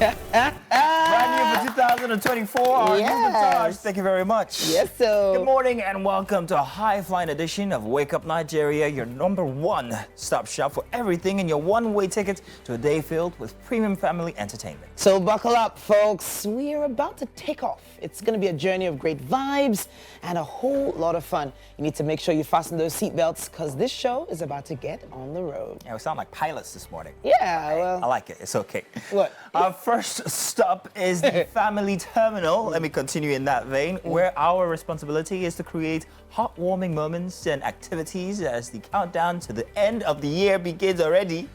Brand new for 2024. Our new montage. Thank you very much. Yes, so. Good morning and welcome to a high-flying edition of Wake Up Nigeria, your number one stop shop for everything in your one-way ticket to a day filled with premium family entertainment. So buckle up, folks. We are about to take off. It's going to be a journey of great vibes and a whole lot of fun. You need to make sure you fasten those seatbelts because this show is about to get on the road. Yeah, we sound like pilots this morning. Yeah, well. I like it. It's okay. What? Our first stop is the family terminal. Let me continue in that vein, where our responsibility is to create heartwarming moments and activities as the countdown to the end of the year begins already.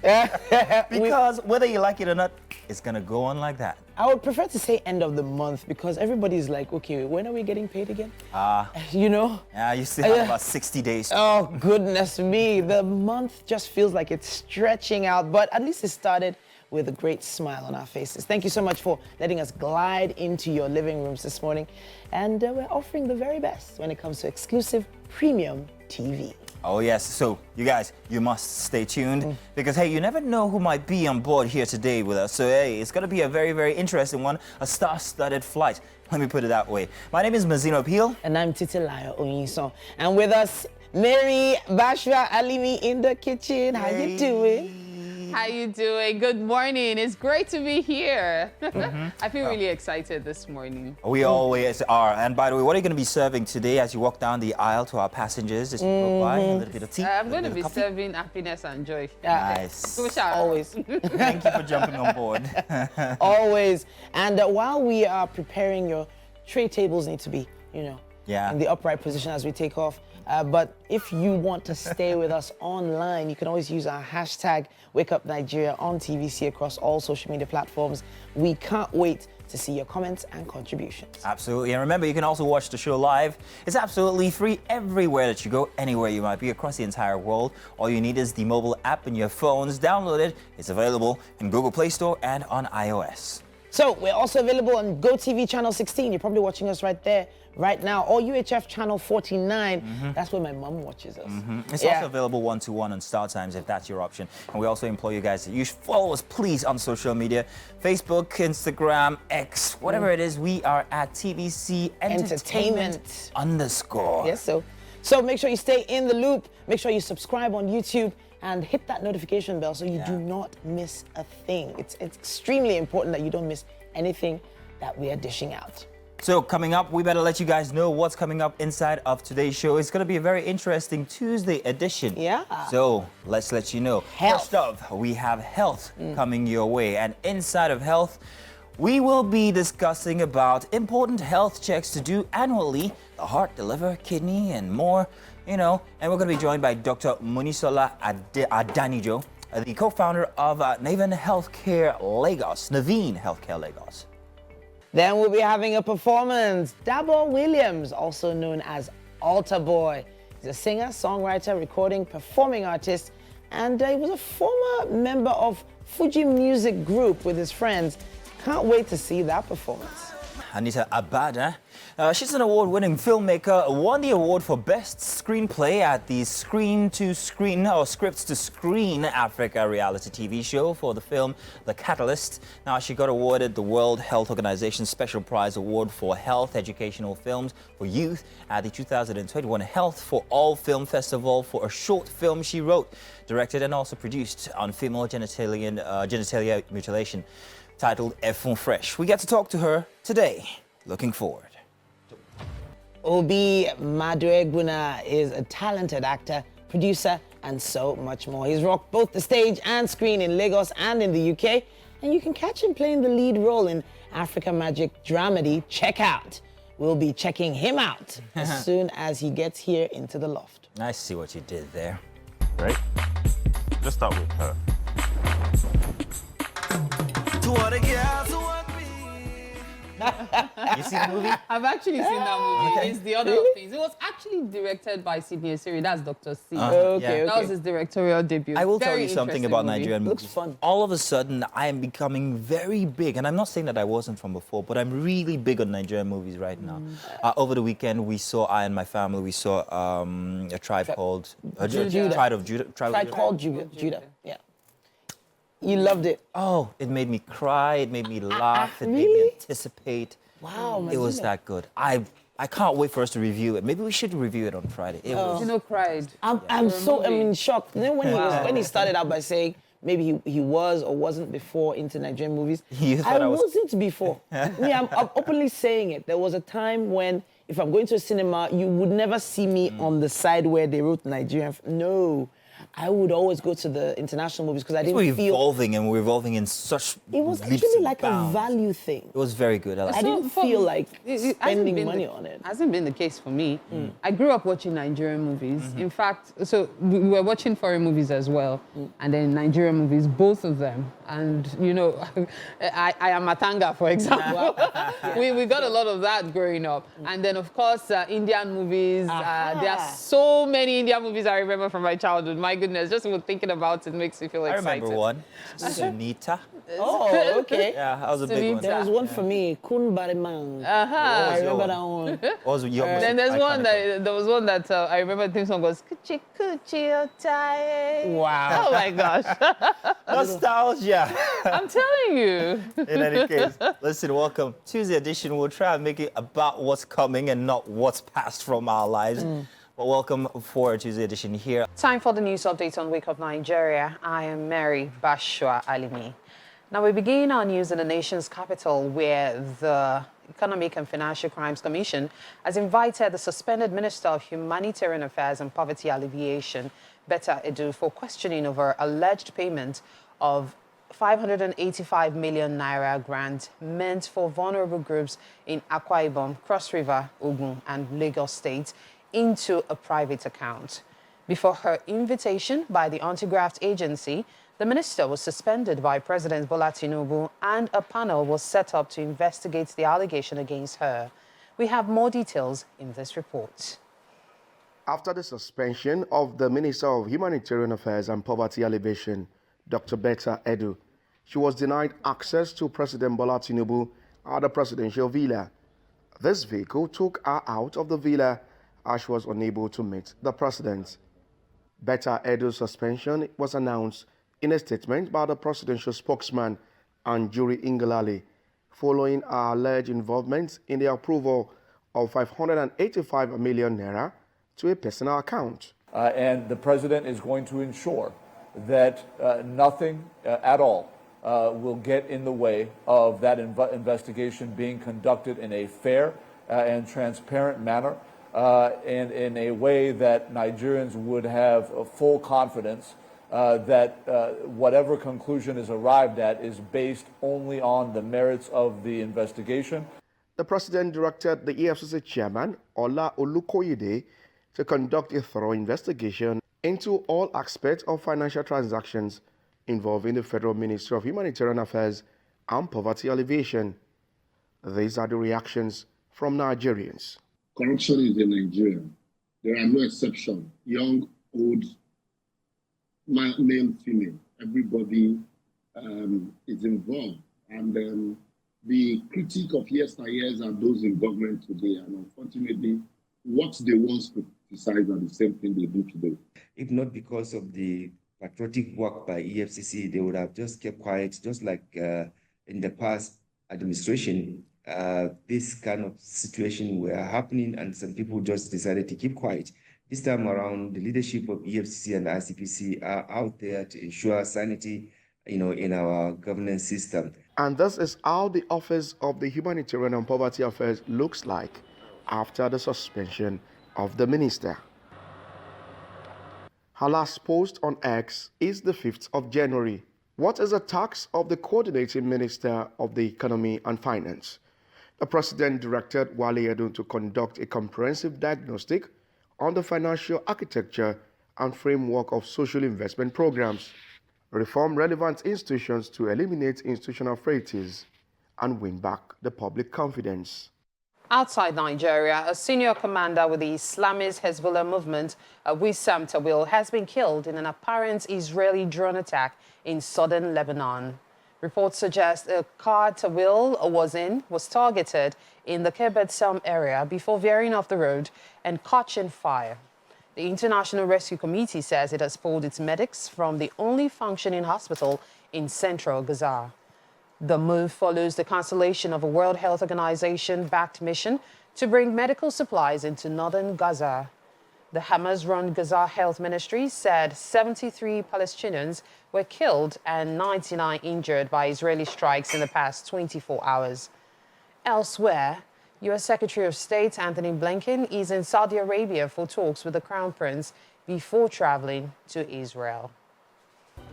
Because whether you like it or not, it's going to go on like that. I would prefer to say end of the month because everybody's like, okay, when are we getting paid again? You know? Yeah, you still have about 60 days. Oh, goodness me. The month just feels like it's stretching out, but at least it started with a great smile on our faces. Thank you so much for letting us glide into your living rooms this morning. And we're offering the very best when it comes to exclusive premium TV. Oh yes, so you guys, you must stay tuned because hey, you never know who might be on board here today with us. So hey, it's gonna be a very, very interesting one, a star-studded flight. Let me put it that way. My name is Mazino Peel. And I'm Titilayo Onyison. And with us, Mary Bashwa Alimi in the kitchen. How you doing? How you doing? Good morning. It's great to be here. I feel really excited this morning. We always are. And by the way, what are you going to be serving today as you walk down the aisle to our passengers? Just go by a little bit of tea. I'm going to be serving happiness and joy. Nice. Always. Thank you for jumping on board. Always. And while we are preparing, your tray tables need to be, you know, in the upright position as we take off. But if you want to stay with us online, you can always use our hashtag WakeUpNigeria across all social media platforms. We can't wait to see your comments and contributions. Absolutely. And remember, you can also watch the show live. It's absolutely free everywhere that you go, anywhere you might be across the entire world. All you need is the mobile app in your phones. Download it. It's available in Google Play Store and on iOS. So we're also available on GOTV channel 16. You're probably watching us right there, right now. Or UHF channel 49. That's where my mom watches us. It's also available one-to-one on StarTimes if that's your option. And we also implore you guys to follow us, please, on social media. Facebook, Instagram, X, whatever it is, we are at TBC Entertainment _. Yes, so make sure you stay in the loop. Make sure you subscribe on YouTube and hit that notification bell so you do not miss a thing. It's extremely important that you don't miss anything that we are dishing out. So coming up, we better let you guys know what's coming up inside of today's show. It's going to be a very interesting Tuesday edition. Yeah. So let's let you know. Health. First up, we have health coming your way. And inside of health, we will be discussing about important health checks to do annually, the heart, the liver, kidney, and more, you know. And we're going to be joined by Dr. Munisola Adanijo, the co-founder of Naveen Healthcare Lagos. Then we'll be having a performance. Dabo Williams, also known as Altar Boy. He's a singer, songwriter, recording, performing artist, and he was a former member of Fuji Music Group with his friends. Can't wait to see that performance. Anita Abada. She's an award-winning filmmaker, won the award for Best Screenplay at the Screen to Screen or Scripts to Screen Africa reality TV show for the film The Catalyst. Now, she got awarded the World Health Organization Special Prize Award for Health Educational Films for Youth at the 2021 Health for All Film Festival for a short film she wrote, directed, and also produced on female genitalia mutilation, titled Efun Fresh. We get to talk to her today. Looking forward. Obi Maduegbuna is a talented actor, producer, and so much more. He's rocked both the stage and screen in Lagos and in the UK, and you can catch him playing the lead role in Africa Magic dramedy Check Out. We'll be checking him out as soon as he gets here into the loft. I see what you did there. Right? Let's start with her. You see the movie? I've actually seen that movie. Okay. It's the other things. It was actually directed by Sidney Esiri. That's Dr. C. Okay. That was his directorial debut. I will tell Very you something interesting about movie. Nigerian movies. Looks fun. All of a sudden, I am becoming very big, and I'm not saying that I wasn't from before, but I'm really big on Nigerian movies right now. Over the weekend, we saw, I and my family, we saw a tribe called Judah. Tribe of Judah. Tribe called Judah. Yeah. You loved it. Oh, it made me cry. It made me laugh. It made me really? anticipate. Wow, It was that good. I can't wait for us to review it. Maybe we should review it on Friday. It was. Cried. I'm shocked. You know, when he started out by saying maybe he was or wasn't before into Nigerian movies. I wasn't before. Me, I'm openly saying it. There was a time when if I'm going to a cinema, you would never see me on the side where they wrote Nigerian. No. I would always go to the international movies because I didn't feel... We're evolving in such It was leaps actually and like bounds. a value thing. It was very good. I didn't feel like spending money on it. Hasn't been the case for me. I grew up watching Nigerian movies. In fact, so we were watching foreign movies as well, and then Nigerian movies, both of them. And, you know, I am Matanga, for example. we got a lot of that growing up. And then, of course, Indian movies. There are so many Indian movies I remember from my childhood. My goodness, just thinking about it makes me feel excited. I remember one. Sunita. Oh, okay. Yeah, that was a big one. There was one for me, Kun Barimang. I remember that one. What was your Then there was one that I remember the theme song was Kuchi Kuchi Otae. Wow. Oh my gosh. Nostalgia. I'm telling you. In any case, listen, welcome. Tuesday edition, we'll try and make it about what's coming and not what's past from our lives. But welcome for Tuesday edition here. Time for the news update on Wake Up Nigeria. I am Mary Bashwa Alimi. Now we begin our news in the nation's capital, where the Economic and Financial Crimes Commission has invited the suspended Minister of Humanitarian Affairs and Poverty Alleviation, Betta Edu, for questioning over alleged payment of 585 million naira grant meant for vulnerable groups in Akwa Ibom, Cross River, Ogun, and Lagos states into a private account. Before her invitation by the anti-graft agency, the minister was suspended by President Bola Tinubu, and a panel was set up to investigate the allegation against her. We have more details in this report. After the suspension of the Minister of Humanitarian Affairs and Poverty Alleviation, Dr. Betta Edu, she was denied access to President Bola Tinubu at the presidential villa. This vehicle took her out of the villa as she was unable to meet the president. Betta Edu's suspension was announced in a statement by the presidential spokesman Anjuri Ngelale, following her alleged involvement in the approval of 585 million naira to a personal account. And the president is going to ensure that nothing at all will get in the way of that investigation being conducted in a fair and transparent manner, and in a way that Nigerians would have full confidence that whatever conclusion is arrived at is based only on the merits of the investigation. The president directed the EFCC chairman, Ola Olukoyede, to conduct a thorough investigation into all aspects of financial transactions involving the Federal Ministry of Humanitarian Affairs and Poverty Alleviation. These are the reactions from Nigerians. Corruption is in Nigeria. There are no exceptions. Young, old, male, female. Everybody is involved. And the critique of yesteryears are those in government today. And unfortunately, what they once criticize are the same thing they do today. If not because of the patriotic work by EFCC, they would have just kept quiet, just like in the past administration. This kind of situation were happening and some people just decided to keep quiet. This time around, the leadership of EFCC and the ICPC are out there to ensure sanity, in our governance system. And this is how the Office of the Humanitarian and Poverty Affairs looks like after the suspension of the minister. Her last post on X is the 5th of January. What is the task of the coordinating minister of the Economy and Finance? The president directed Wale Edun to conduct a comprehensive diagnostic on the financial architecture and framework of social investment programs, reform relevant institutions to eliminate institutional frailties, and win back the public confidence. Outside Nigeria, a senior commander with the Islamist Hezbollah movement, Wissam Tawil, has been killed in an apparent Israeli drone attack in southern Lebanon. Reports suggest a car Tawil was in was targeted in the Kibbutz Selm area before veering off the road and catching fire. The International Rescue Committee says it has pulled its medics from the only functioning hospital in central Gaza. The move follows the cancellation of a World Health Organization-backed mission to bring medical supplies into northern Gaza. The Hamas-run Gaza Health Ministry said 73 Palestinians were killed and 99 injured by Israeli strikes in the past 24 hours. Elsewhere, U.S. Secretary of State Anthony Blinken is in Saudi Arabia for talks with the Crown Prince before traveling to Israel.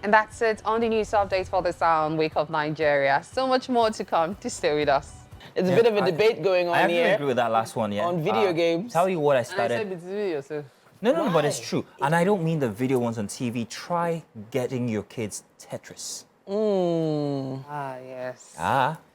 And that's it on the news update for this hour on Wake Up Nigeria. So much more to come. To stay with us. It's a bit of a debate going on I here. I agree with that last one, yeah. On video games. Tell you what I started. I said it's video, so. No, but it's true. And I don't mean the video ones on TV. Try getting your kids Tetris. Ah, yes.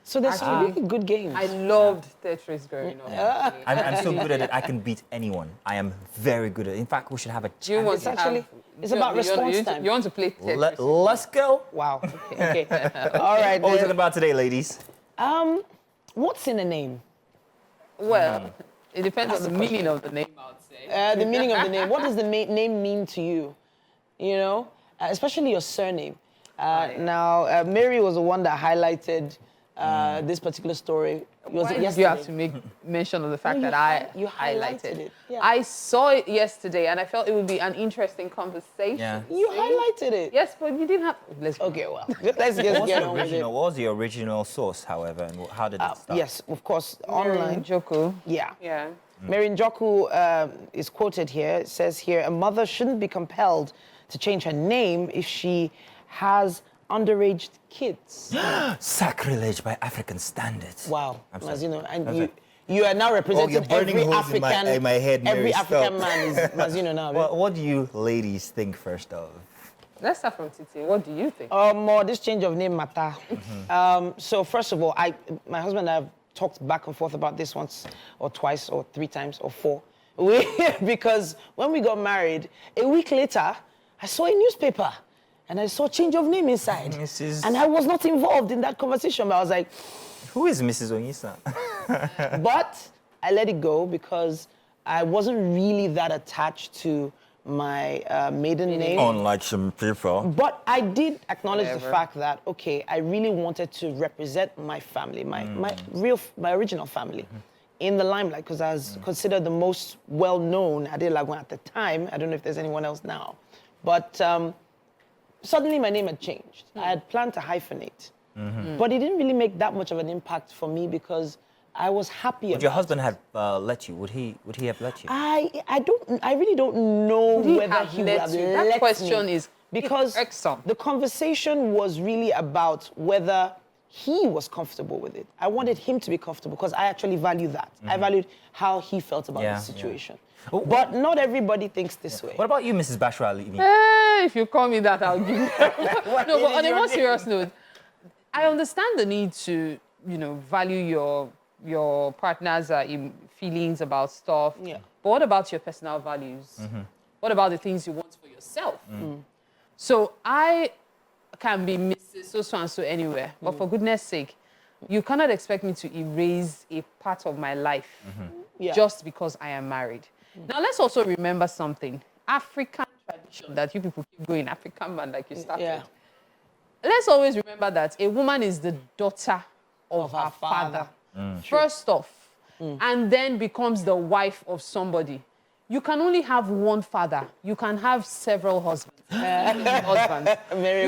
So there's some really good games. I loved Tetris growing up. Yeah. I'm so good at it, I can beat anyone. I am very good at it. In fact, we should have a challenge. It's about response time. You want to play Tetris? Let's go. Wow. Okay. All right. What are we talking about today, ladies? What's in a name? Well, it depends on the meaning of the name, I would say. The meaning of the name. What does the name mean to you? You know, especially your surname. Now, Mary was the one that highlighted this particular story. You have to make mention of the fact that I highlighted it. Yeah. I saw it yesterday, and I felt it would be an interesting conversation. Yeah. You highlighted it. Yes, but you didn't have. Okay, well, let's just get on with it. What was the original source, however, and how did it start? Yes, of course, online. Njoku. Yeah. Yeah. Mary Njoku is quoted here. It says here, a mother shouldn't be compelled to change her name if she has underage kids. Sacrilege by African standards. Wow. Mazino, and you are now representing every African in my head, every African man is Mazino now. Well, what do you ladies think first of? Let's start from Titi. What do you think? This change of name matter. So first of all, my husband and I have talked back and forth about this once or twice or 3 times or 4. Because when we got married, a week later, I saw a newspaper. And I saw change of name inside. And I was not involved in that conversation. But I was like, who is Mrs. Onyisa? But I let it go because I wasn't really that attached to my maiden name. Unlike some people. But I did acknowledge the fact that, okay, I really wanted to represent my family, my original family in the limelight, because I was considered the most well-known Adelagwan at the time. I don't know if there's anyone else now. But suddenly my name had changed. I had planned to hyphenate. But it didn't really make that much of an impact for me because I was happy. Would your husband have let you? Would he have let you? I really don't know whether he would have let me. That question is because the conversation was really about whether he was comfortable with it. I wanted him to be comfortable because I actually value that. I valued how he felt about the situation. But not everybody thinks this way. What about you, Mrs. Bashwa Ali? If you call me that, I'll give you. No, but on a more serious note, I understand the need to, value your partner's feelings about stuff. Yeah. But what about your personal values? What about the things you want for yourself? So I can be Mrs. So-and-so anywhere, but for goodness sake, you cannot expect me to erase a part of my life just because I am married. Now, let's also remember something. African tradition that you people keep going, African man like you started. Yeah. Let's always remember that a woman is the daughter of her father. First off, and then becomes the wife of somebody. You can only have one father. You can have several husbands. You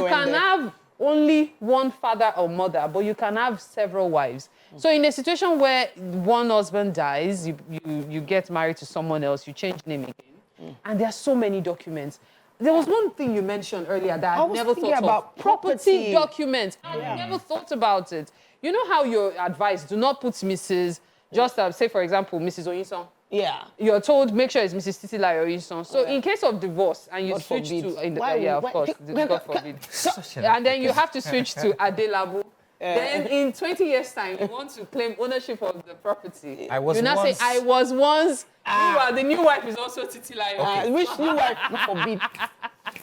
can have only one father or mother, but you can have several wives. So in a situation where one husband dies, you get married to someone else, you change name again, and there are so many documents. There was one thing you mentioned earlier that I never thought about. Property documents. I never thought about it. You know how you're advised, do not put Mrs. Just say, for example, Mrs. Oyinson. Yeah. You're told, make sure it's Mrs. Titilayo Oyinson. So in case of divorce, and you switch to... of course, God forbid. And then you have to switch to Adelabu. Then in 20 years' time, you want to claim ownership of the property. I was now once... say, I was once... the new wife is also Titilayo. Which new wife? Forbid.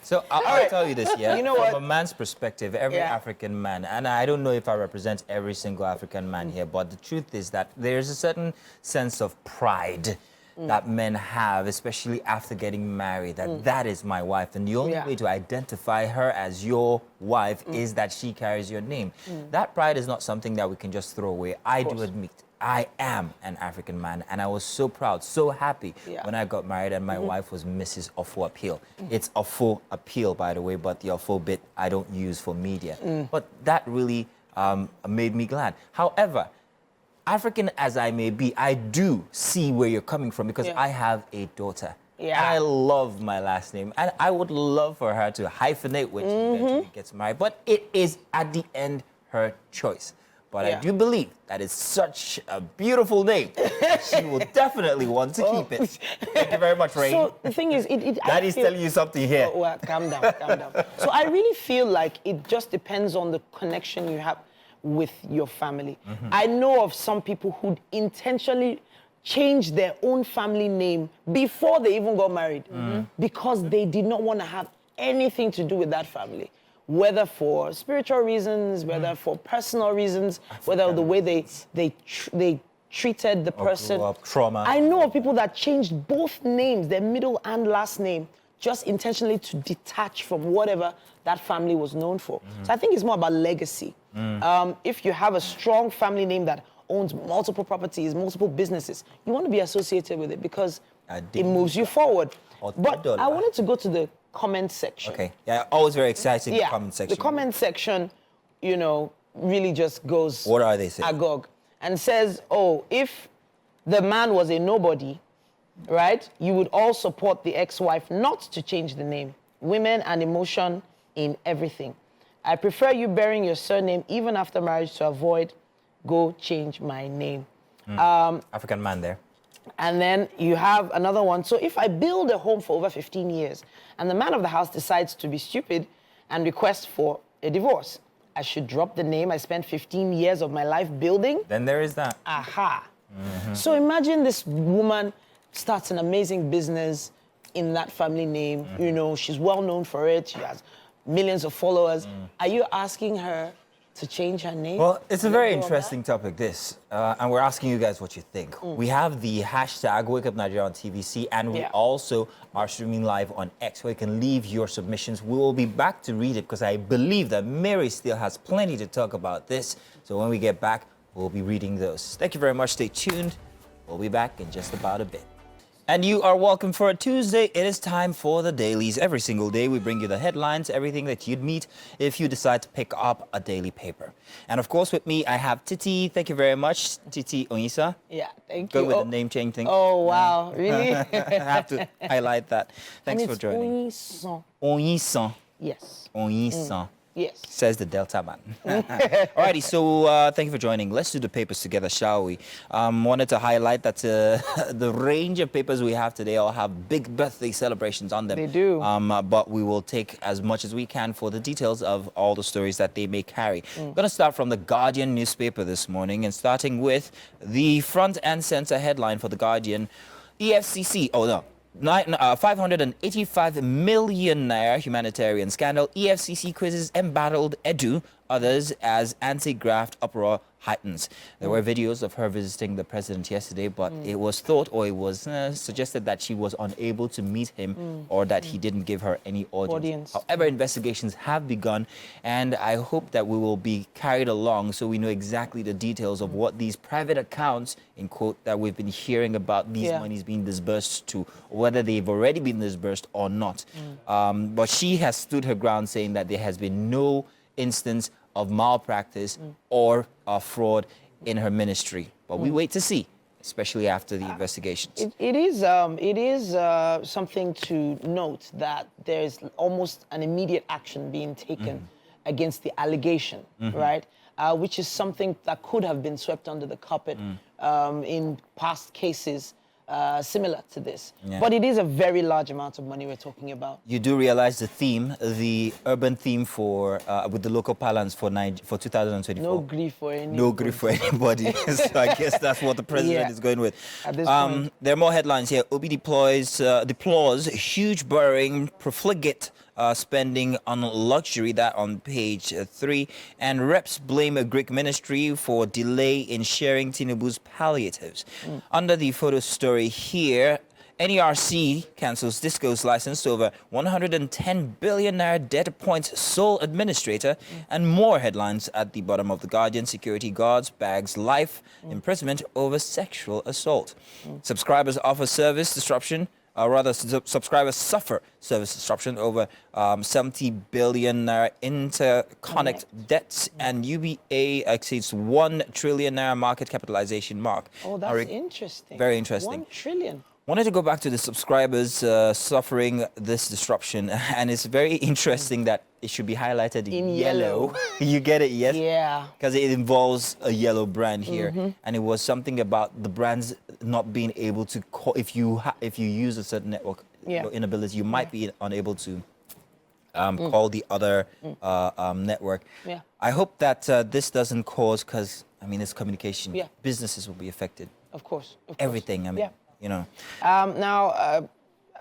So I'll tell you this, You know from a man's perspective, every African man, and I don't know if I represent every single African man here, but the truth is that there's a certain sense of pride that men have, especially after getting married, that is my wife. And the only way to identify her as your wife is that she carries your name. That pride is not something that we can just throw away. I do admit, I am an African man, and I was so proud, so happy when I got married and my wife was Mrs. Ofo Appeal. It's Ofo Appeal, by the way, but the Ofo bit I don't use for media. But that really made me glad. However, African as I may be, I do see where you're coming from because I have a daughter. And I love my last name. And I would love for her to hyphenate when she eventually gets married. But it is, at the end, her choice. But I do believe that is such a beautiful name. She will definitely want to keep it. Thank you very much, Rain. So the thing is, Daddy's telling you something here. Oh, well, calm down, calm down. So I really feel like it just depends on the connection you have with your family. I know of some people who intentionally changed their own family name before they even got married because they did not want to have anything to do with that family, whether for spiritual reasons, whether for personal reasons, whether the way they treated the person. Grew up, trauma. I know of people that changed both names, their middle and last name, just intentionally to detach from whatever that family was known for. So I think it's more about legacy. If you have a strong family name that owns multiple properties, multiple businesses, you want to be associated with it because it moves you forward. But I wanted to go to the comment section. Okay, yeah, always very exciting, the comment section. The comment section, you know, really just goes what are they saying? agog and says, oh, if the man was a nobody, right, you would all support the ex-wife not to change the name. Women and emotion in everything. I prefer you bearing your surname even after marriage to avoid go change my name. African man there. And then you have another one. So if I build a home for over 15 years and the man of the house decides to be stupid and requests for a divorce, I should drop the name I spent 15 years of my life building? Then there is that. Aha. So imagine this woman starts an amazing business in that family name. You know, she's well known for it. She has millions of followers. Are you asking her to change her name? Well, it's a very interesting topic, this. And we're asking you guys what you think. We have the hashtag WakeUpNigeria and we also are streaming live on X where you can leave your submissions. We will be back to read it because I believe that Mary still has plenty to talk about this. So when we get back, we'll be reading those. Thank you very much. Stay tuned. We'll be back in just about a bit. And you are welcome for a Tuesday. It is time for the dailies. Every single day we bring you the headlines, everything that you'd meet if you decide to pick up a daily paper. And of course with me I have Titi. Thank you very much, Titi Onyisa. Yeah, thank you. Go with the name change thing. Oh, wow, really? I have to highlight that. Thanks for joining. Onyisa. Onyisa. Yes. Onyisa. Yes. Says the Delta man. Alrighty, so thank you for joining. Let's do the papers together, shall we? Wanted to highlight that the range of papers we have today all have big birthday celebrations on them. They do. But we will take as much as we can for the details of all the stories that they may carry. I'm going to start from the Guardian newspaper this morning and starting with the front and center headline for the Guardian. EFCC, 585 million naira humanitarian scandal. EFCC quizzes embattled Edu, others as anti-graft uproar heightens. There were videos of her visiting the president yesterday, but it was thought or it was suggested that she was unable to meet him or that he didn't give her any audience. However, investigations have begun and I hope that we will be carried along so we know exactly the details of what these private accounts, in quote, that we've been hearing about these monies being disbursed to, whether they've already been disbursed or not. But she has stood her ground saying that there has been no instance of malpractice or fraud in her ministry. But we wait to see, especially after the investigations. It is something to note that there's almost an immediate action being taken against the allegation, right? Which is something that could have been swept under the carpet in past cases similar to this. But it is a very large amount of money we're talking about. You do realize the theme, the urban theme for with the local parlance for 2024. No grief for anybody. No grief for anybody. So I guess that's what the president is going with. At this point. There are more headlines here. Obi deplores huge borrowing profligate spending on luxury, that on page 3. And reps blame a Greek ministry for delay in sharing Tinubu's palliatives. Under the photo story here, NERC cancels Disco's license to over 110 billion naira debt, appoints sole administrator, and more headlines at the bottom of The Guardian. Security guards bags life imprisonment over sexual assault. Subscribers offer service disruption. Subscribers suffer service disruption over 70 billion naira interconnect debts, and UBA exceeds 1 trillion naira market capitalization mark. Oh, that's interesting. Very interesting. 1 trillion. Wanted to go back to the subscribers suffering this disruption, and it's very interesting that it should be highlighted in yellow. You get it, yes? Yeah. Because it involves a yellow brand here, and it was something about the brands not being able to call if you use a certain network inability, you might be unable to call the other network. Yeah. I hope that this doesn't cause, because I mean it's communication. Yeah. Businesses will be affected. Of course. Everything. I mean. Yeah. You know.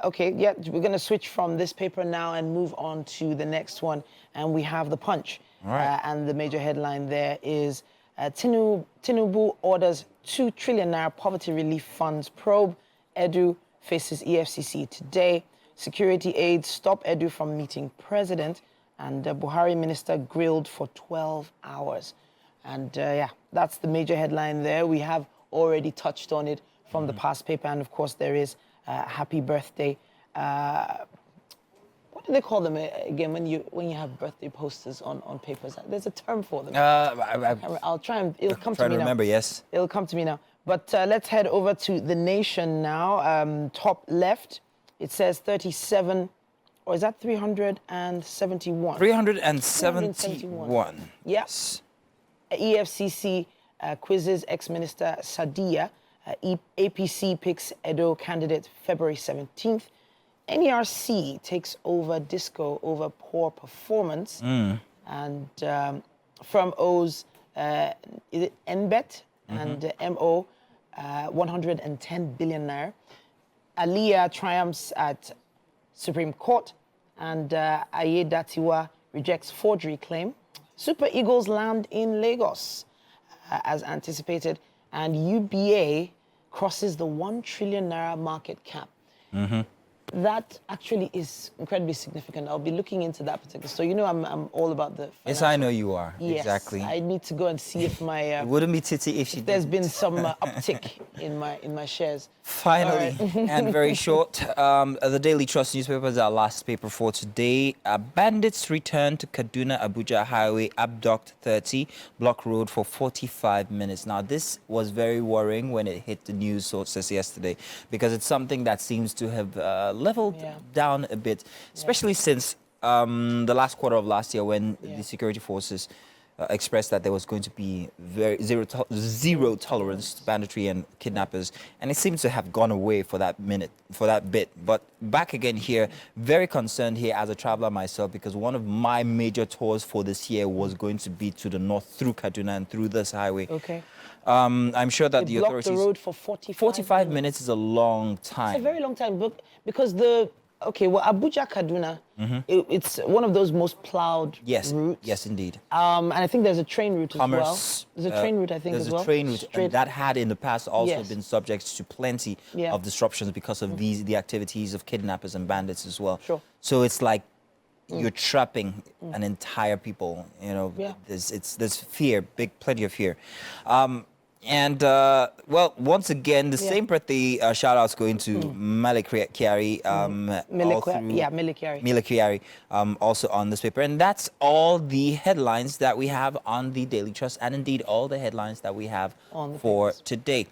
Okay, yeah, we're going to switch from this paper now and move on to the next one. And we have The Punch. All right. And the major headline there is Tinubu orders 2 trillion naira poverty relief funds probe. Edu faces EFCC today. Security aides stop Edu from meeting president. And Buhari minister grilled for 12 hours. And yeah, that's the major headline there. We have already touched on it from the past paper, and of course there is happy birthday. What do they call them again when you have birthday posters on papers? There's a term for them. I'll try and it'll come to me now. Try to remember, yes. It'll come to me now. But let's head over to The Nation now. Top left, it says 37, or is that 371? 371. Yes. EFCC quizzes ex-minister Sadia. APC picks Edo candidate February 17th. NERC takes over Disco over poor performance. And from O's is it NBET and MO 110 billion naira. Aliyah triumphs at Supreme Court, and Ayedatiwa rejects forgery claim. Super Eagles land in Lagos as anticipated, and UBA crosses the 1 trillion naira market cap. That actually is incredibly significant. I'll be looking into that particular. So you know I'm all about the financial. Yes, I know you are. Yes, exactly. I need to go and see if my it wouldn't be titty if there's been some uptick in my shares. Finally, and very short, the Daily Trust newspaper is our last paper for today. Bandits return to Kaduna-Abuja Highway, abduct 30, block road for 45 minutes. Now, this was very worrying when it hit the news sources yesterday, because it's something that seems to have leveled down a bit, especially since the last quarter of last year, when the security forces expressed that there was going to be zero tolerance to banditry and kidnappers, and it seems to have gone away for that bit. But back again here, very concerned here as a traveler myself, because one of my major tours for this year was going to be to the north through Kaduna and through this highway. Okay. I'm sure that the authorities... blocked the road for 45 minutes is a long time. It's a very long time, because Abuja Kaduna, it's one of those most plowed routes. Yes, indeed. And I think there's a train route as well. There's a train route, I think, as well. There's a train route, and that had in the past also been subject to plenty of disruptions because of the activities of kidnappers and bandits as well. Sure. So it's like you're trapping an entire people. You know, there's fear, plenty of fear. Well, once again, the same birthday shout-outs going to Mele Kyari. Mele Kyari, also on this paper. And that's all the headlines that we have on the Daily Trust, and indeed all the headlines that we have for today.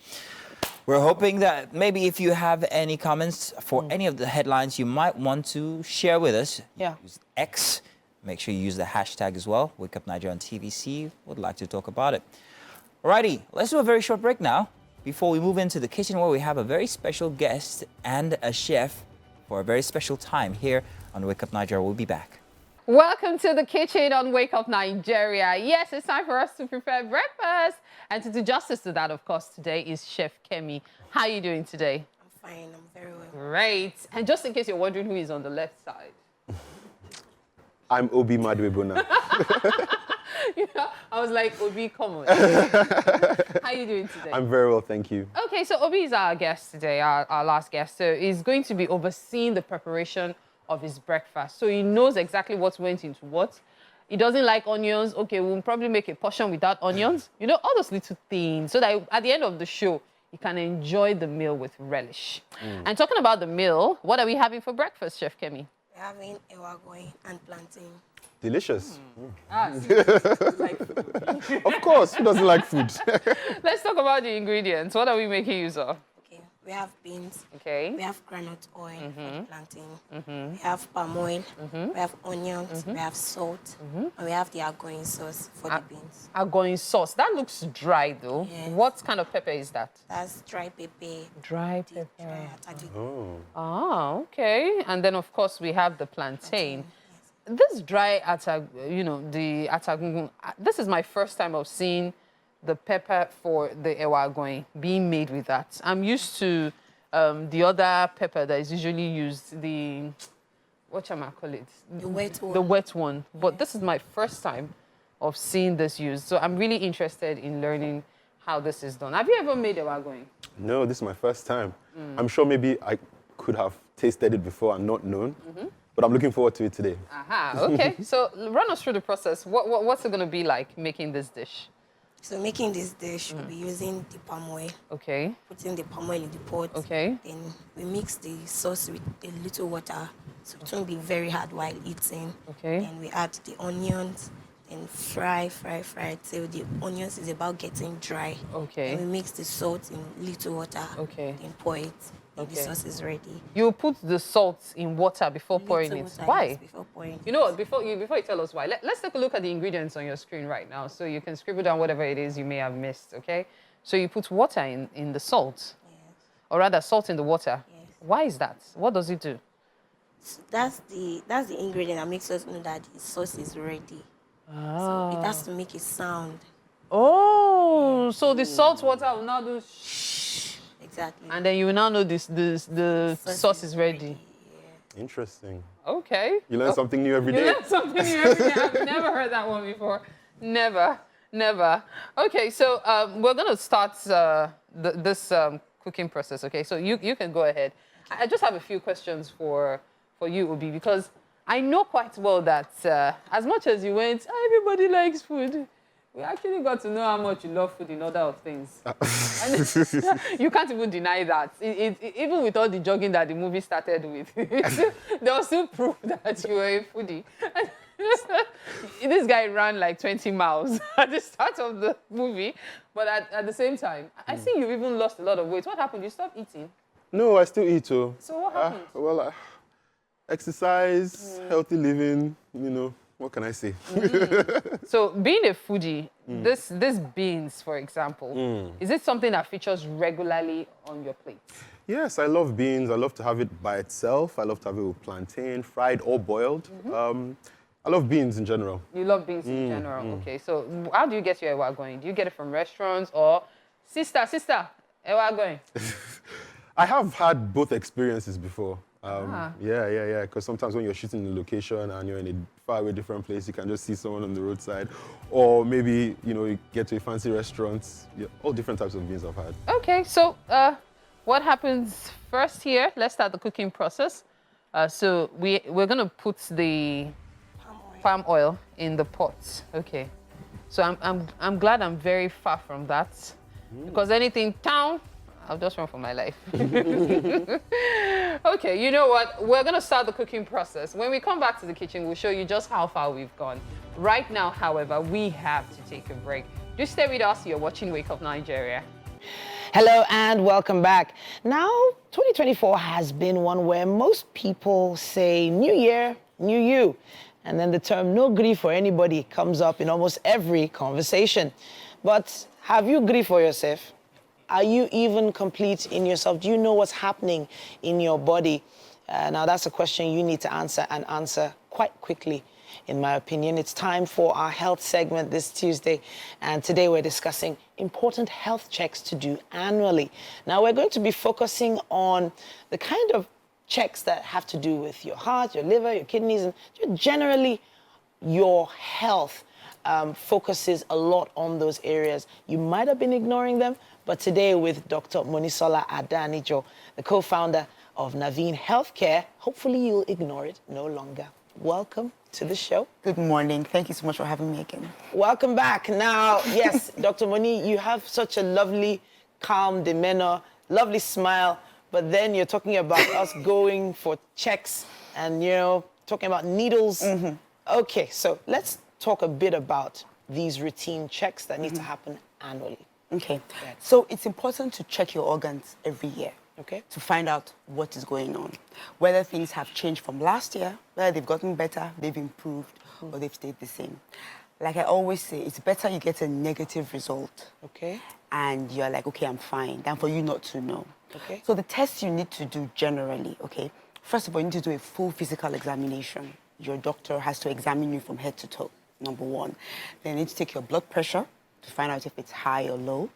We're hoping that maybe if you have any comments for any of the headlines you might want to share with us, use X. Make sure you use the hashtag as well, WakeUpNigeria.tvc. Would like to talk about it. Alrighty, let's do a very short break now before we move into the kitchen, where we have a very special guest and a chef for a very special time here on Wake Up Nigeria. We'll be back. Welcome to the kitchen on Wake Up Nigeria. Yes, it's time for us to prepare breakfast. And to do justice to that, of course, today is Chef Kemi. How are you doing today? I'm fine, I'm very well. Great. And just in case you're wondering who is on the left side. I'm Obi Madwebona. I was like, Obi, come on. How are you doing today? I'm very well, thank you. Okay, so Obi is our guest today, our last guest. So he's going to be overseeing the preparation of his breakfast. So he knows exactly what went into what. He doesn't like onions. Okay, we'll probably make a portion without onions. You know, all those little things. So that at the end of the show, you can enjoy the meal with relish. And talking about the meal, what are we having for breakfast, Chef Kemi? We're having ewagoin and plantain. Delicious. Like food. Of course, who doesn't like food? Let's talk about the ingredients. What are we making use of? Okay, we have beans. Okay. We have groundnut oil for the plantain. We have palm oil. We have onions. We have salt. And we have the agoin sauce for the beans. Agoin sauce. That looks dry, though. Yes. What kind of pepper is that? That's dry pepper. Dry Dry pepper. atagi. Ah, okay. And then, of course, we have the plantain. This dry the atagungun, this is my first time of seeing the pepper for the ewagoin being made with that. I'm used to the other pepper that is usually used, what shall I call it? The wet one. The wet one. But this is my first time of seeing this used. So I'm really interested in learning how this is done. Have you ever made ewagoin? No, this is my first time. I'm sure maybe I could have tasted it before and not known. But I'm looking forward to it today. Aha, okay. So run us through the process. What's it going to be like making this dish? So making this dish, we'll be using the palm oil. Okay. Putting the palm oil in the pot. Okay. Then we mix the sauce with a little water, so it won't be very hard while eating. Okay. Then we add the onions, then fry till the onions is about getting dry. Okay. Then we mix the salt in little water. Okay. Then pour it. Then Okay. the sauce is ready. You put the salt in water before pouring Little it. water, Why? yes, before pouring. You know what? Before you tell us why, let's take a look at the ingredients on your screen right now, so you can scribble down whatever it is you may have missed. Okay. So you put water in the salt, Yes. or rather salt in the water. Yes. Why is that? What does it do? So that's the ingredient that makes us know that the sauce is ready. So it has to make a sound. Oh, so the salt water will now do Exactly. and then you will now know the sauce is ready. Yeah. Interesting. Okay. You learn something new every You day. learn something new every day. I've never heard that one before. Never. Okay, so we're going to start this cooking process, okay? So you can go ahead. I just have a few questions for you, Obi, because I know quite well that as much as you went, everybody likes food, we actually got to know how much you love food in order of things. And you can't even deny that. Even with all the jogging that the movie started with, there was still proof that you were a foodie. This guy ran like 20 miles at the start of the movie, but at the same time, I see you even lost a lot of weight. What happened? You stopped eating? No, I still eat, too. So what happened? Exercise, healthy living, what can I say? So being a foodie, this beans, for example, is it something that features regularly on your plate? Yes, I love beans. I love to have it by itself. I love to have it with plantain, fried or boiled. I love beans in general. You love beans in general. Okay, so how do you get your ewagoin? Do you get it from restaurants or sister, ewagoin? I have had both experiences before. Yeah. Because sometimes when you're shooting in a location and you're in a faraway different place, you can just see someone on the roadside. Or maybe, you get to a fancy restaurant. Yeah, all different types of beans I've had. Okay, so what happens first here? Let's start the cooking process. So we're going to put the palm oil in the pot. Okay. So I'm glad I'm very far from that. Because anything down, I'll just run for my life. Okay, you know what? We're going to start the cooking process. When we come back to the kitchen, we'll show you just how far we've gone. Right now, however, we have to take a break. Do stay with us. You're watching Wake Up Nigeria. Hello and welcome back. Now, 2024 has been one where most people say new year, new you. And then the term no grief for anybody comes up in almost every conversation. But have you grief for yourself? Are you even complete in yourself? Do you know what's happening in your body? Now, that's a question you need to answer and answer quite quickly, in my opinion. It's time for our health segment this Tuesday. And today we're discussing important health checks to do annually. Now, we're going to be focusing on the kind of checks that have to do with your heart, your liver, your kidneys, and generally your health focuses a lot on those areas. You might have been ignoring them, but today with Dr. Monisola Adanijo, the co-founder of Naveen Healthcare, hopefully you'll ignore it no longer. Welcome to the show. Good morning. Thank you so much for having me again. Welcome back. Now, yes, Dr. Moni, you have such a lovely, calm demeanor, lovely smile, but then you're talking about us going for checks and, you know, talking about needles. Okay, so let's talk a bit about these routine checks that need to happen annually. Okay, so it's important to check your organs every year. Okay. To find out what is going on, whether things have changed from last year, whether they've gotten better, they've improved, or they've stayed the same. Like I always say, it's better you get a negative result. Okay. And you're like, okay, I'm fine, than for you not to know. Okay. So the tests you need to do generally, okay, first of all, you need to do a full physical examination. Your doctor has to examine you from head to toe, number one. Then you need to take your blood pressure to find out if it's high or low.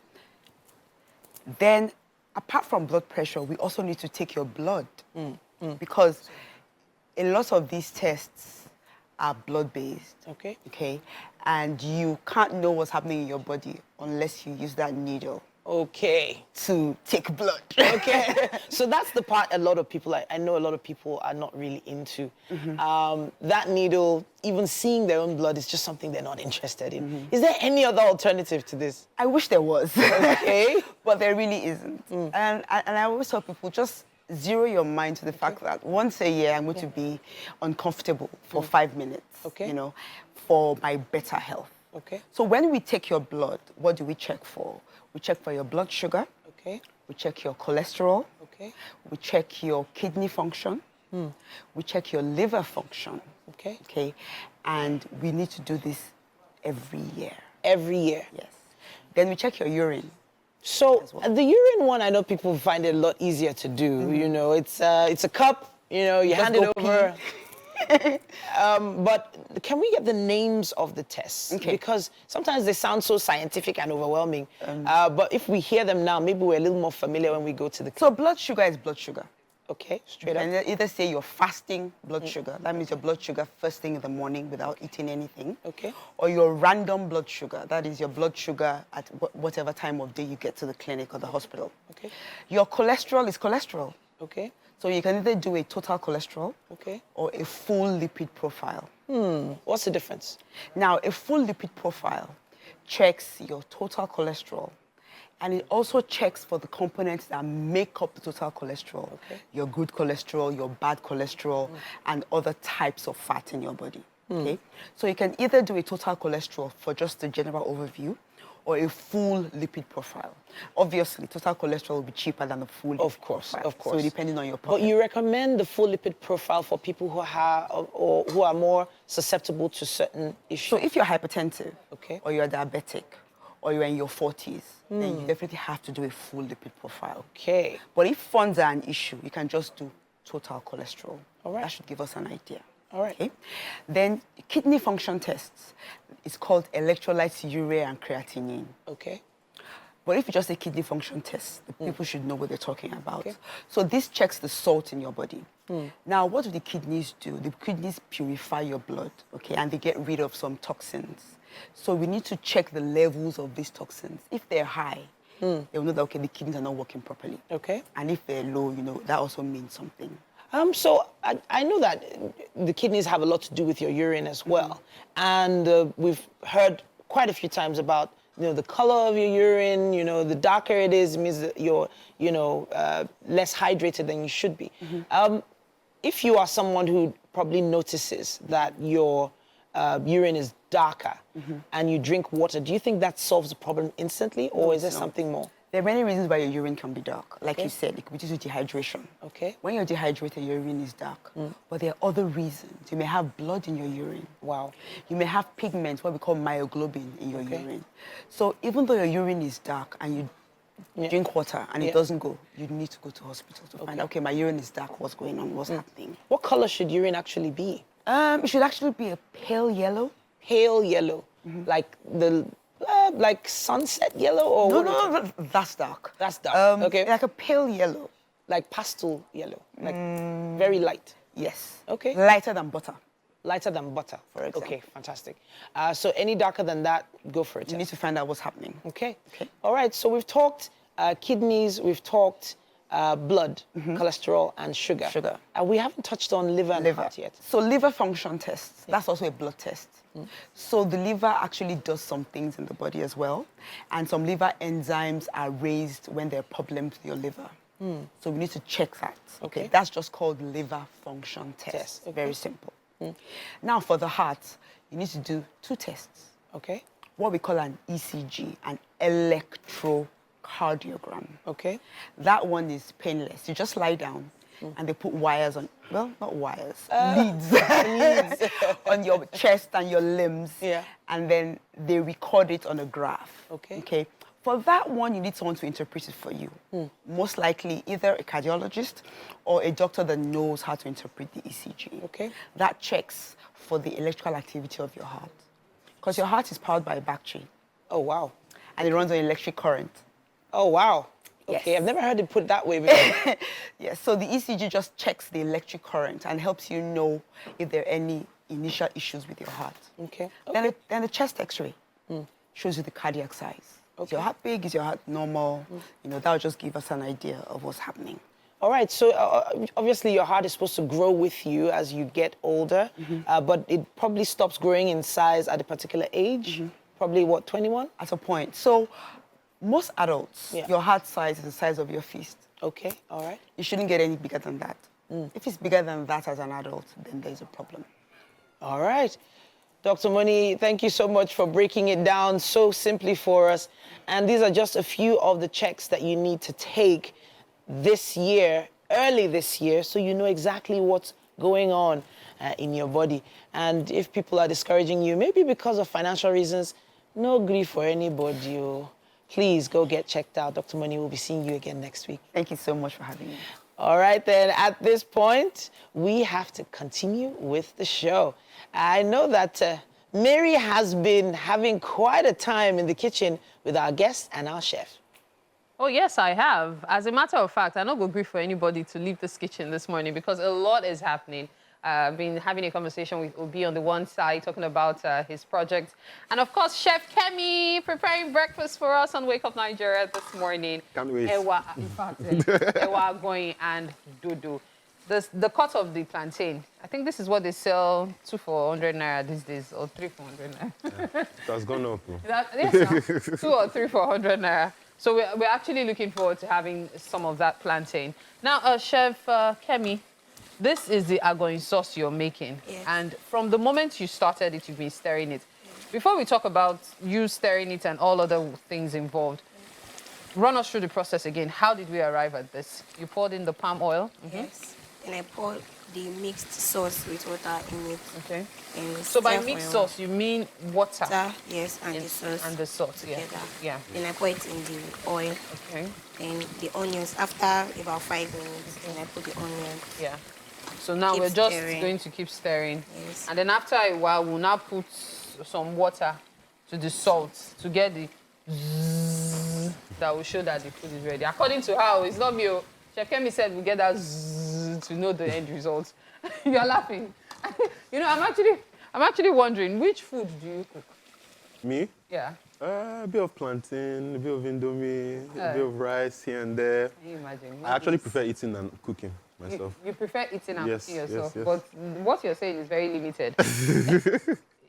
Then, apart from blood pressure, we also need to take your blood because a lot of these tests are blood-based. Okay. Okay. And you can't know what's happening in your body unless you use that needle. Okay. To take blood. Okay. So that's the part a lot of people, I know a lot of people are not really into. That needle, even seeing their own blood is just something they're not interested in. Is there any other alternative to this? I wish there was. Okay. But there really isn't. And I always tell people, just zero your mind to the fact that once a year I'm going to be uncomfortable for 5 minutes, you know, for my better health. Okay. So when we take your blood, what do we check for? We check for your blood sugar. Okay. We check your cholesterol. Okay. We check your kidney function. We check your liver function. Okay. Okay. And we need to do this every year. Every year? Yes. Then we check your urine. So the urine one, I know people find it a lot easier to do. You know, it's a cup, you know, you hand it over. But can we get the names of the tests? Okay. Because sometimes they sound so scientific and overwhelming. But if we hear them now, maybe we're a little more familiar when we go to the... So blood sugar is blood sugar. Okay, straight up. And either say your fasting blood sugar. That means your blood sugar first thing in the morning without eating anything. Okay. Or your random blood sugar. That is your blood sugar at whatever time of day you get to the clinic or the hospital. Okay. Your cholesterol is cholesterol. Okay. So you can either do a total cholesterol or a full lipid profile. What's the difference? Now, a full lipid profile checks your total cholesterol, and it also checks for the components that make up the total cholesterol. Your good cholesterol, your bad cholesterol, and other types of fat in your body. Okay? So you can either do a total cholesterol for just the general overview, or a full lipid profile. Obviously, total cholesterol will be cheaper than the full lipid profile. Of course. So depending on your pocket. But you recommend the full lipid profile for people who have or who are more susceptible to certain issues? So if you're hypertensive, Okay. or you're diabetic, or you're in your 40s, then you definitely have to do a full lipid profile. Okay. But if funds are an issue, you can just do total cholesterol. All right. That should give us an idea. All right. Okay. Then kidney function tests. It's called electrolytes, urea, and creatinine. Okay. But if you just say kidney function test, the people should know what they're talking about. Okay. So this checks the salt in your body. Now, what do the kidneys do? The kidneys purify your blood, okay, and they get rid of some toxins. So we need to check the levels of these toxins. If they're high, they'll know that, okay, the kidneys are not working properly. Okay. And if they're low, you know, that also means something. So I know that the kidneys have a lot to do with your urine as well. And we've heard quite a few times about, you know, the color of your urine, you know, the darker it is, it means that you're, you know, less hydrated than you should be. If you are someone who probably notices that your urine is darker and you drink water, do you think that solves the problem instantly, or is there something more? There are many reasons why your urine can be dark. Like you said, it could be due to dehydration. Okay. When you're dehydrated, your urine is dark. But there are other reasons. You may have blood in your urine. Wow. You may have pigments, what we call myoglobin, in your urine. So even though your urine is dark and you drink water and it doesn't go, you need to go to hospital to find out, okay, my urine is dark, what's going on, what's happening. What color should urine actually be? It should actually be a pale yellow. Pale yellow, like the like sunset yellow, or No, that's dark. That's dark. Okay, like a pale yellow, like pastel yellow, like very light. Yes. Okay. Lighter than butter. Lighter than butter. For example. Okay, fantastic. So any darker than that, go for it. You need to find out what's happening. Okay. All right, so we've talked kidneys, we've talked blood, cholesterol, and sugar. We haven't touched on liver and heart yet. So liver function tests, that's also a blood test. So the liver actually does some things in the body as well. And some liver enzymes are raised when there are problems with your liver. So we need to check that. Okay. That's just called liver function test. Very simple. Now for the heart, you need to do 2 tests. Okay. What we call an ECG, an electrocardiogram. Okay. That one is painless. You just lie down and they put wires on, well, not wires, leads on your chest and your limbs. Yeah. And then they record it on a graph. Okay. For that one, you need someone to interpret it for you. Most likely either a cardiologist or a doctor that knows how to interpret the ECG. Okay. That checks for the electrical activity of your heart. Because your heart is powered by a battery. Oh, wow. And it runs on electric current. Oh, wow. Okay, I've never heard it put that way before. Yes, so the ECG just checks the electric current and helps you know if there are any initial issues with your heart. Okay. Then the chest X-ray shows you the cardiac size. Is your heart big? Is your heart normal? You know, that will just give us an idea of what's happening. All right, so obviously your heart is supposed to grow with you as you get older, but it probably stops growing in size at a particular age. Probably, what, 21? At a point. So most adults, your heart size is the size of your fist. Okay, all right. You shouldn't get any bigger than that. If it's bigger than that as an adult, then there's a problem. All right. Dr. Money, thank you so much for breaking it down so simply for us. And these are just a few of the checks that you need to take this year, early this year, so you know exactly what's going on in your body. And if people are discouraging you, maybe because of financial reasons, no grief for anybody. Please go get checked out. Dr. Money will be seeing you again next week. Thank you so much for having me. All right, then, at this point, we have to continue with the show. I know that Mary has been having quite a time in the kitchen with our guest and our chef. Oh, yes, I have. As a matter of fact, I'm not going to agree for anybody to leave this kitchen this morning because a lot is happening. I've been having a conversation with Obi on the one side, talking about his project. And, of course, Chef Kemi preparing breakfast for us on Wake Up Nigeria this morning. Can't wait. Ewa, in fact, Ewa going and dodo. The cut of the plantain, I think this is what they sell 2 for 100 naira these days, or 3 for 100 naira. It has gone up. Yes, 2 or 3 for 100 naira. So we're actually looking forward to having some of that plantain. Now, Chef Kemi, this is the agoin sauce you're making. Yes. And from the moment you started it, you've been stirring it. Before we talk about you stirring it and all other things involved, run us through the process again. How did we arrive at this? You poured in the palm oil? Yes. And I poured the mixed sauce with water in it. Okay. And So by stir mixed for sauce, you mean water? water, yes, and the sauce. And the sauce, yeah. Together. Yeah. Then I pour it in the oil. Okay. And the onions, after about 5 minutes, then I put the onion. Yeah. So now Keep we're just stirring. going to keep stirring. Yes. And then after a while, we'll now put some water to the salt to get the zzz that will show that the food is ready. According to how, it's not me. Chef Kemi said we get that zzz to know the end result. You're laughing. You know, I'm actually wondering, which food do you cook? Me? Yeah. A bit of plantain, a bit of indomie, a bit of rice here and there. Can you imagine? I actually prefer eating than cooking myself. You prefer eating and Yes, cooking yourself, yes. but what you're saying is very limited.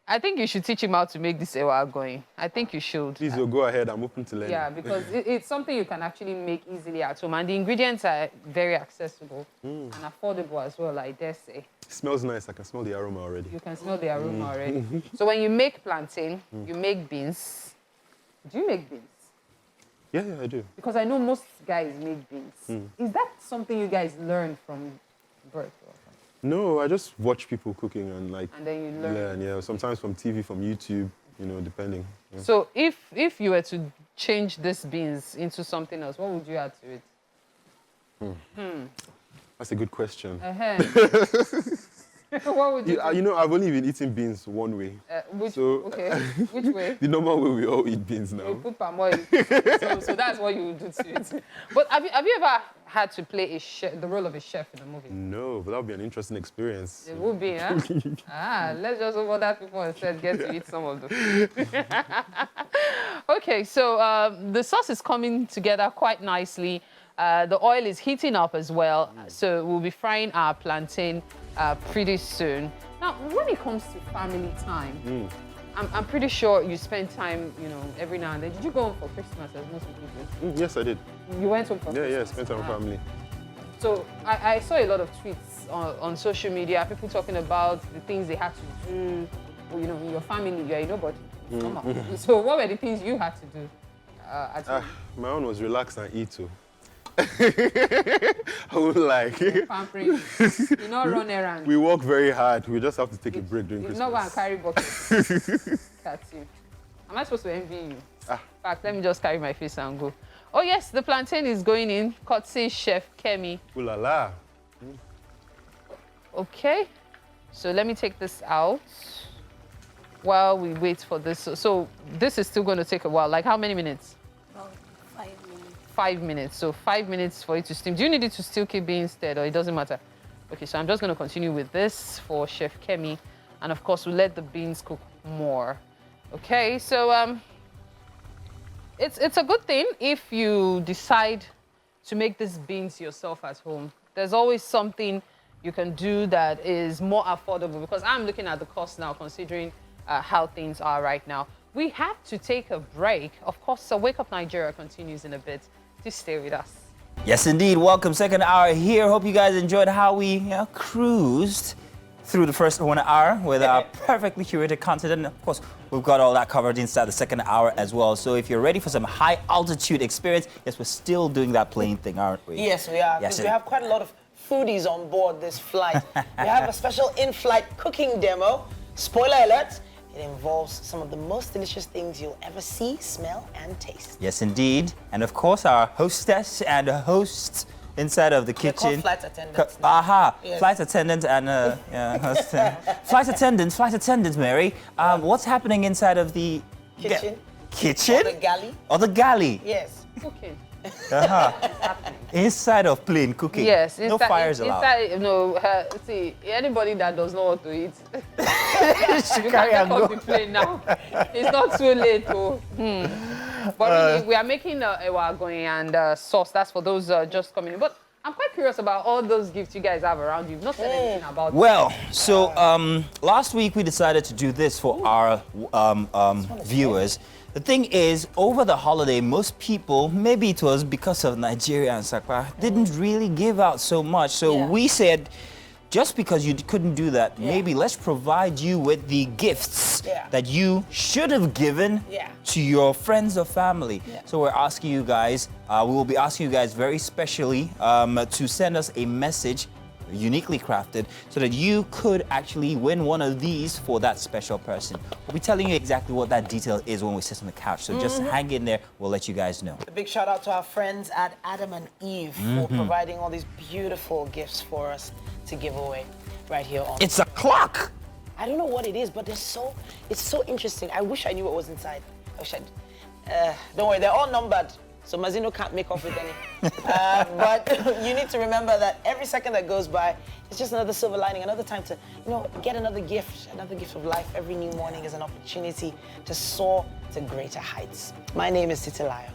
I think you should teach him how to make this ewa going. I think you should. Please, go ahead. I'm open to learning. Yeah, because it's something you can actually make easily at home, and the ingredients are very accessible and affordable as well, I dare say. It smells nice. I can smell the aroma already. You can smell the aroma already. So when you make plantain, you make beans. Do you make beans? Yeah, I do. Because I know most guys make beans. Is that something you guys learn from birth? No, I just watch people cooking and And then you learn. yeah. Sometimes from TV, from YouTube, depending. Yeah. So if you were to change these beans into something else, what would you add to it? That's a good question. What would you do? I've only been eating beans one way. Which way? The normal way we all eat beans now. You put palm oil. So that's what you would do to it. But have you ever had to play the role of a chef in a movie? No, but that would be an interesting experience. It would be, huh? Let's just over that people instead get to eat some of the food. Okay, so the sauce is coming together quite nicely. The oil is heating up as well, so we'll be frying our plantain pretty soon. Now, when it comes to family time, I'm pretty sure you spend time, every now and then. Did you go home for Christmas, as most people do? Yes, I did. You went home for Christmas? Yeah, spent time with family. So I saw a lot of tweets on social media, people talking about the things they had to do. In your family, you're nobody. So what were the things you had to do at home? My own was relax and eat too. I would like. Pampering. You not run errands. We work very hard. We just have to take a break during Christmas. You're not going to carry buckets. That's you. Am I supposed to envy you? In fact, let me just carry my face and go. Oh yes, the plantain is going in. Courtesy Chef Kemi. Ooh la la. Okay. So let me take this out while we wait for this. So this is still going to take a while. Like how many minutes? About 5 minutes. 5 minutes. So 5 minutes for it to steam. Do you need it to still keep being stirred, or it doesn't matter? Okay, so I'm just going to continue with this for Chef Kemi. And of course, we'll let the beans cook more. Okay, so it's a good thing if you decide to make these beans yourself at home. There's always something you can do that is more affordable, because I'm looking at the cost now, considering how things are right now. We have to take a break. Of course, so Wake Up Nigeria continues in a bit. Just stay with us. Yes, indeed. Welcome, second hour here. Hope you guys enjoyed how we cruised through the first 1 hour with our perfectly curated content. And of course, we've got all that covered inside the second hour as well. So if you're ready for some high altitude experience, yes, we're still doing that plane thing, aren't we? Yes, we are. Because we have quite a lot of foodies on board this flight. We have a special in-flight cooking demo. Spoiler alert, it involves some of the most delicious things you'll ever see, smell, and taste. Yes, indeed. And of course, our hostess and hosts inside of the kitchen. Flight attendants. Yes. Flight attendant and flight attendant, Mary. What's happening inside of the kitchen? Kitchen? Or the galley? Or the galley? Yes. Cooking. Inside of plane cooking. Yes. No fires allowed. See, anybody that does not want to eat, you carry can and take go. off the plane now. It's not too late, though. But really, we are making ewa going and sauce. That's for those just coming in. But I'm quite curious about all those gifts you guys have around you. You've not said anything about Well, so last week we decided to do this for our viewers. The thing is, over the holiday, most people, maybe it was because of Nigeria and Sakpa, didn't really give out so much. So we said, just because you couldn't do that, maybe let's provide you with the gifts that you should have given to your friends or family. So we're asking you guys, we will be asking you guys very specially to send us a message, uniquely crafted, so that you could actually win one of these for that special person. We'll be telling you exactly what that detail is when we sit on the couch. So just hang in there, we'll let you guys know. A big shout out to our friends at Adam and Eve for providing all these beautiful gifts for us to give away right here on. It's a clock! I don't know what it is, but it's so interesting. I wish I knew what was inside. I wish don't worry, they're all numbered, so Mazino can't make off with any. But you need to remember that every second that goes by, it's just another silver lining, another time to, get another gift of life. Every new morning is an opportunity to soar to greater heights. My name is Titilayo.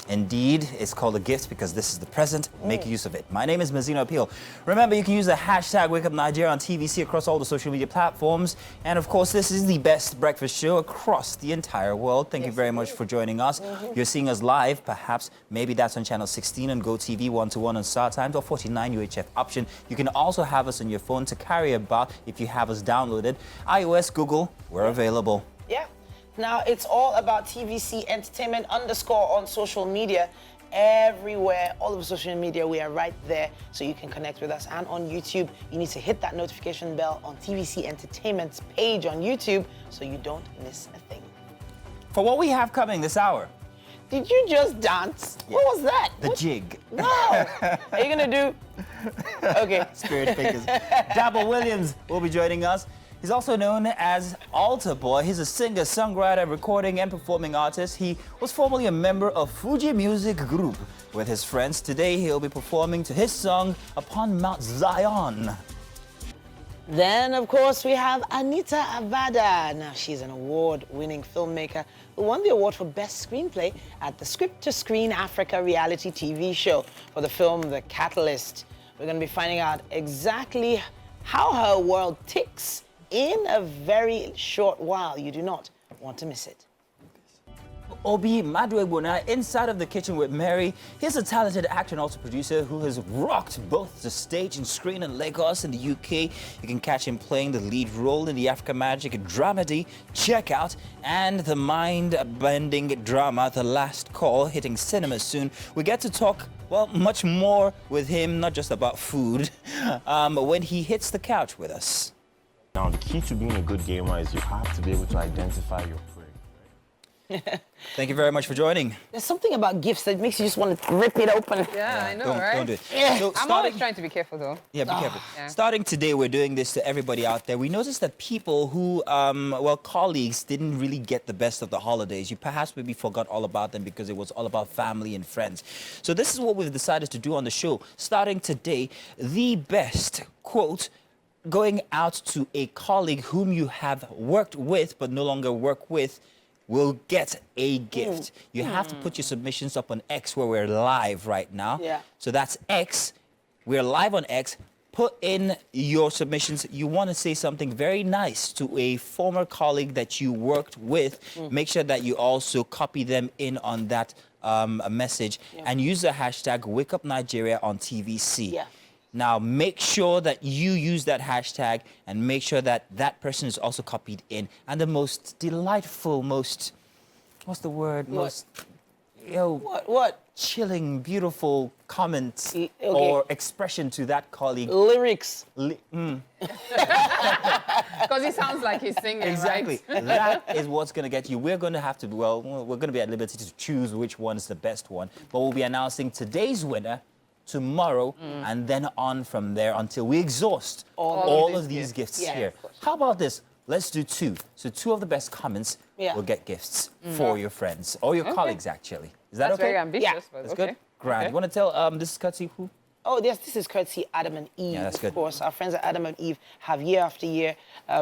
Indeed, it's called a gift because this is the present. Make use of it. My name is Mazino Appeal. Remember, you can use the hashtag WakeUpNigeria on TVC across all the social media platforms. And of course, this is the best breakfast show across the entire world. Thank you very much for joining us. You're seeing us live, perhaps. Maybe that's on channel 16 on GOTV, 121 on StarTimes, or 49 UHF option. You can also have us on your phone to carry about if you have us downloaded. iOS, Google, we're available. Yeah. Now, it's all about TVC Entertainment _ on social media. Everywhere, all over social media, we are right there, so you can connect with us. And on YouTube, you need to hit that notification bell on TVC Entertainment's page on YouTube so you don't miss a thing. For what we have coming this hour. Did you just dance? Yeah. What was that? The jig. No. Are you going to do? Okay. Spirit Fakers. Dabble Williams will be joining us. He's also known as Altar Boy. He's a singer, songwriter, recording and performing artist. He was formerly a member of Fuji Music Group with his friends. Today he'll be performing to his song Upon Mount Zion. Then, of course, we have Anita Avada. Now, she's an award-winning filmmaker who won the award for Best Screenplay at the Script to Screen Africa reality TV show for the film The Catalyst. We're going to be finding out exactly how her world ticks in a very short while. You do not want to miss it. Obi Maduegbona inside of the kitchen with Mary. He's a talented actor and also producer who has rocked both the stage and screen in Lagos in the UK. You can catch him playing the lead role in the Africa Magic dramedy Check Out and the mind-bending drama The Last Call, hitting cinemas soon. We get to talk, well, much more with him, not just about food, when he hits the couch with us. Now, the key to being a good gamer is you have to be able to identify your prey. Thank you very much for joining. There's something about gifts that makes you just want to rip it open. Yeah, I know, right? Don't do it. Yeah. So I'm always trying to be careful, though. Yeah, be careful. Yeah. Starting today, we're doing this to everybody out there. We noticed that people who, colleagues didn't really get the best of the holidays. You perhaps maybe forgot all about them because it was all about family and friends. So this is what we've decided to do on the show. Starting today, the best, quote, going out to a colleague whom you have worked with but no longer work with will get a gift. You have to put your submissions up on X where we're live right now. Yeah. So that's X. We're live on X. Put in your submissions. You want to say something very nice to a former colleague that you worked with. Make sure that you also copy them in on that message and use the hashtag WakeUpNigeria.tvc. Yeah. Now, make sure that you use that hashtag and make sure that that person is also copied in. And the most delightful, most, what's the word? What? What? Chilling, beautiful comment or expression to that colleague. Lyrics. Because he sounds like he's singing, Exactly. right? That is what's going to get you. We're going to have to, we're going to be at liberty to choose which one is the best one. But we'll be announcing today's winner tomorrow and then on from there until we exhaust all of these gifts here. How about this? Let's do two. So two of the best comments will get gifts for your friends or your colleagues, actually. Is that That's okay? very ambitious, but That's okay. good? Grand. You want to tell this is courtesy who? Oh, yes, this is courtesy Adam and Eve. Yeah, that's good. Of course, our friends at Adam and Eve have year after year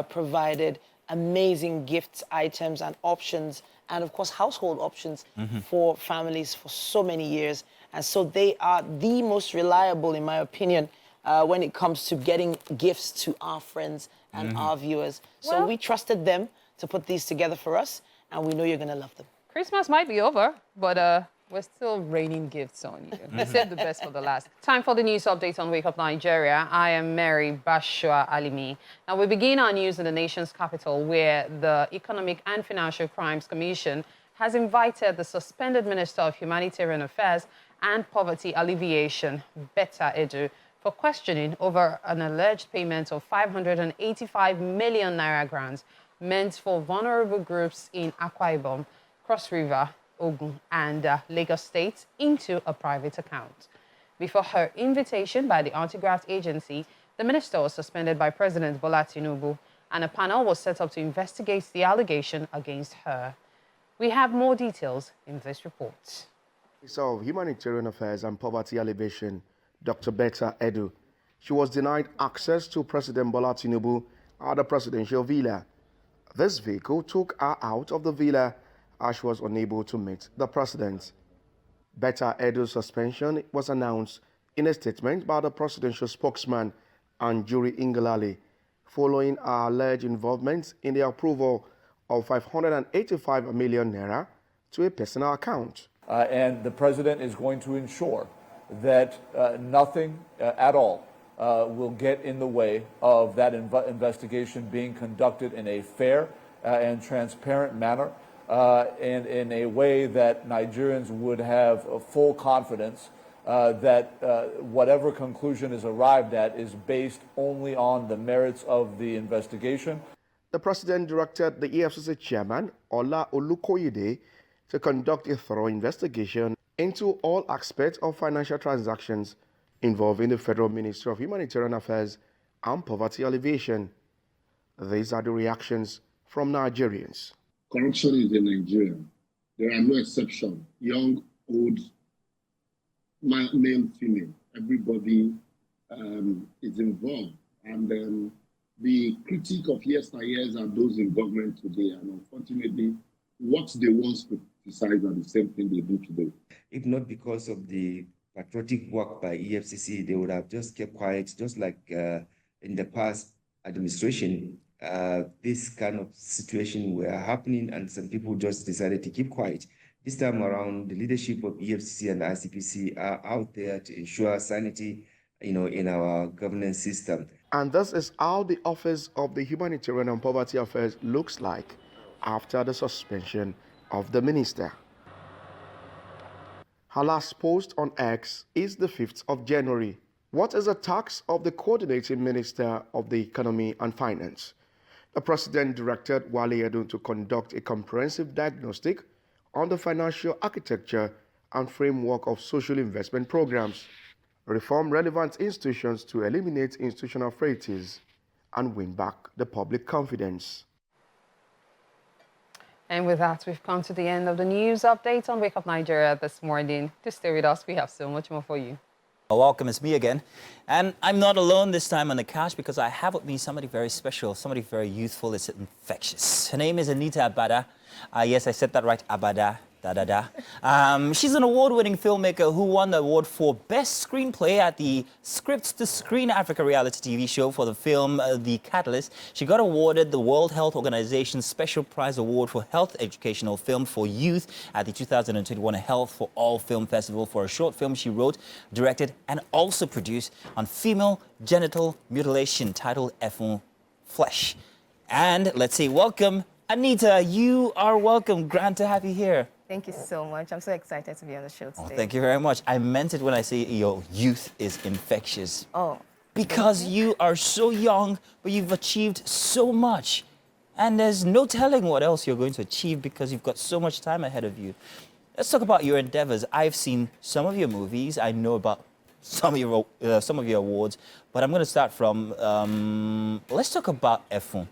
provided amazing gifts, items, and options, and of course, household options for families for so many years. And so they are the most reliable, in my opinion, when it comes to getting gifts to our friends and our viewers. So we trusted them to put these together for us, and we know you're going to love them. Christmas might be over, but we're still raining gifts on you. Save the best for the last. Time for the news update on Wake Up Nigeria. I am Mary Bashua Alimi. Now, we begin our news in the nation's capital, where the Economic and Financial Crimes Commission has invited the suspended Minister of Humanitarian Affairs and Poverty Alleviation, Betta Edu, for questioning over an alleged payment of 585 million naira grants meant for vulnerable groups in Akwa Ibom, Cross River, Ogun, and Lagos State into a private account. Before her invitation by the anti-graft agency, the minister was suspended by President Bola Tinubu, and a panel was set up to investigate the allegation against her. We have more details in this report. Minister of Humanitarian Affairs and Poverty Alleviation, Dr. Betta Edu. She was denied access to President Bola Tinubu at the presidential villa. This vehicle took her out of the villa as she was unable to meet the president. Betta Edu's suspension was announced in a statement by the presidential spokesman Anjuri Ngelale following her alleged involvement in the approval of 585 million naira to a personal account. And the president is going to ensure that nothing at all will get in the way of that investigation being conducted in a fair and transparent manner, and in a way that Nigerians would have full confidence that whatever conclusion is arrived at is based only on the merits of the investigation. The president directed the EFCC chairman, Ola Olukoyede, to conduct a thorough investigation into all aspects of financial transactions involving the Federal Ministry of Humanitarian Affairs and Poverty Alleviation. These are the reactions from Nigerians. Corruption is in Nigeria. There are no exceptions. Young, old, male, female, everybody is involved. And the critique of yesteryears are those in government today. And unfortunately, what they once criticize are the same thing they do today. If not because of the patriotic work by EFCC, they would have just kept quiet, just like in the past administration. This kind of situation were happening and some people just decided to keep quiet. This time around, the leadership of EFCC and the ICPC are out there to ensure sanity, in our governance system. And this is how the Office of the Humanitarian and Poverty Affairs looks like after the suspension of the minister. Her last post on X is the 5th of January. What is the task of the coordinating minister of the Economy and Finance? The president directed Wale Edun to conduct a comprehensive diagnostic on the financial architecture and framework of social investment programs, reform relevant institutions to eliminate institutional frailties, and win back the public confidence. And with that, we've come to the end of the news update on Wake Up Nigeria this morning. To stay with us, we have so much more for you. Welcome, it's me again. And I'm not alone this time on the couch because I have with me somebody very special, somebody very youthful. It's infectious. Her name is Anita Abada. Yes, I said that right, Abada. She's an award-winning filmmaker who won the award for Best Screenplay at the Scripts to Screen Africa reality TV show for the film The Catalyst. She got awarded the World Health Organization's Special Prize Award for Health Educational Film for Youth at the 2021 Health for All Film Festival for a short film she wrote, directed, and also produced on female genital mutilation titled Effing Flesh. And let's say welcome, Anita. You are welcome. Grand to have you here. Thank you so much. I'm so excited to be on the show today. Oh, thank you very much. I meant it when I say your youth is infectious. Oh. Because you are so young, but you've achieved so much. And there's no telling what else you're going to achieve because you've got so much time ahead of you. Let's talk about your endeavors. I've seen some of your movies. I know about some of your awards. But I'm going to start from, let's talk about Effing.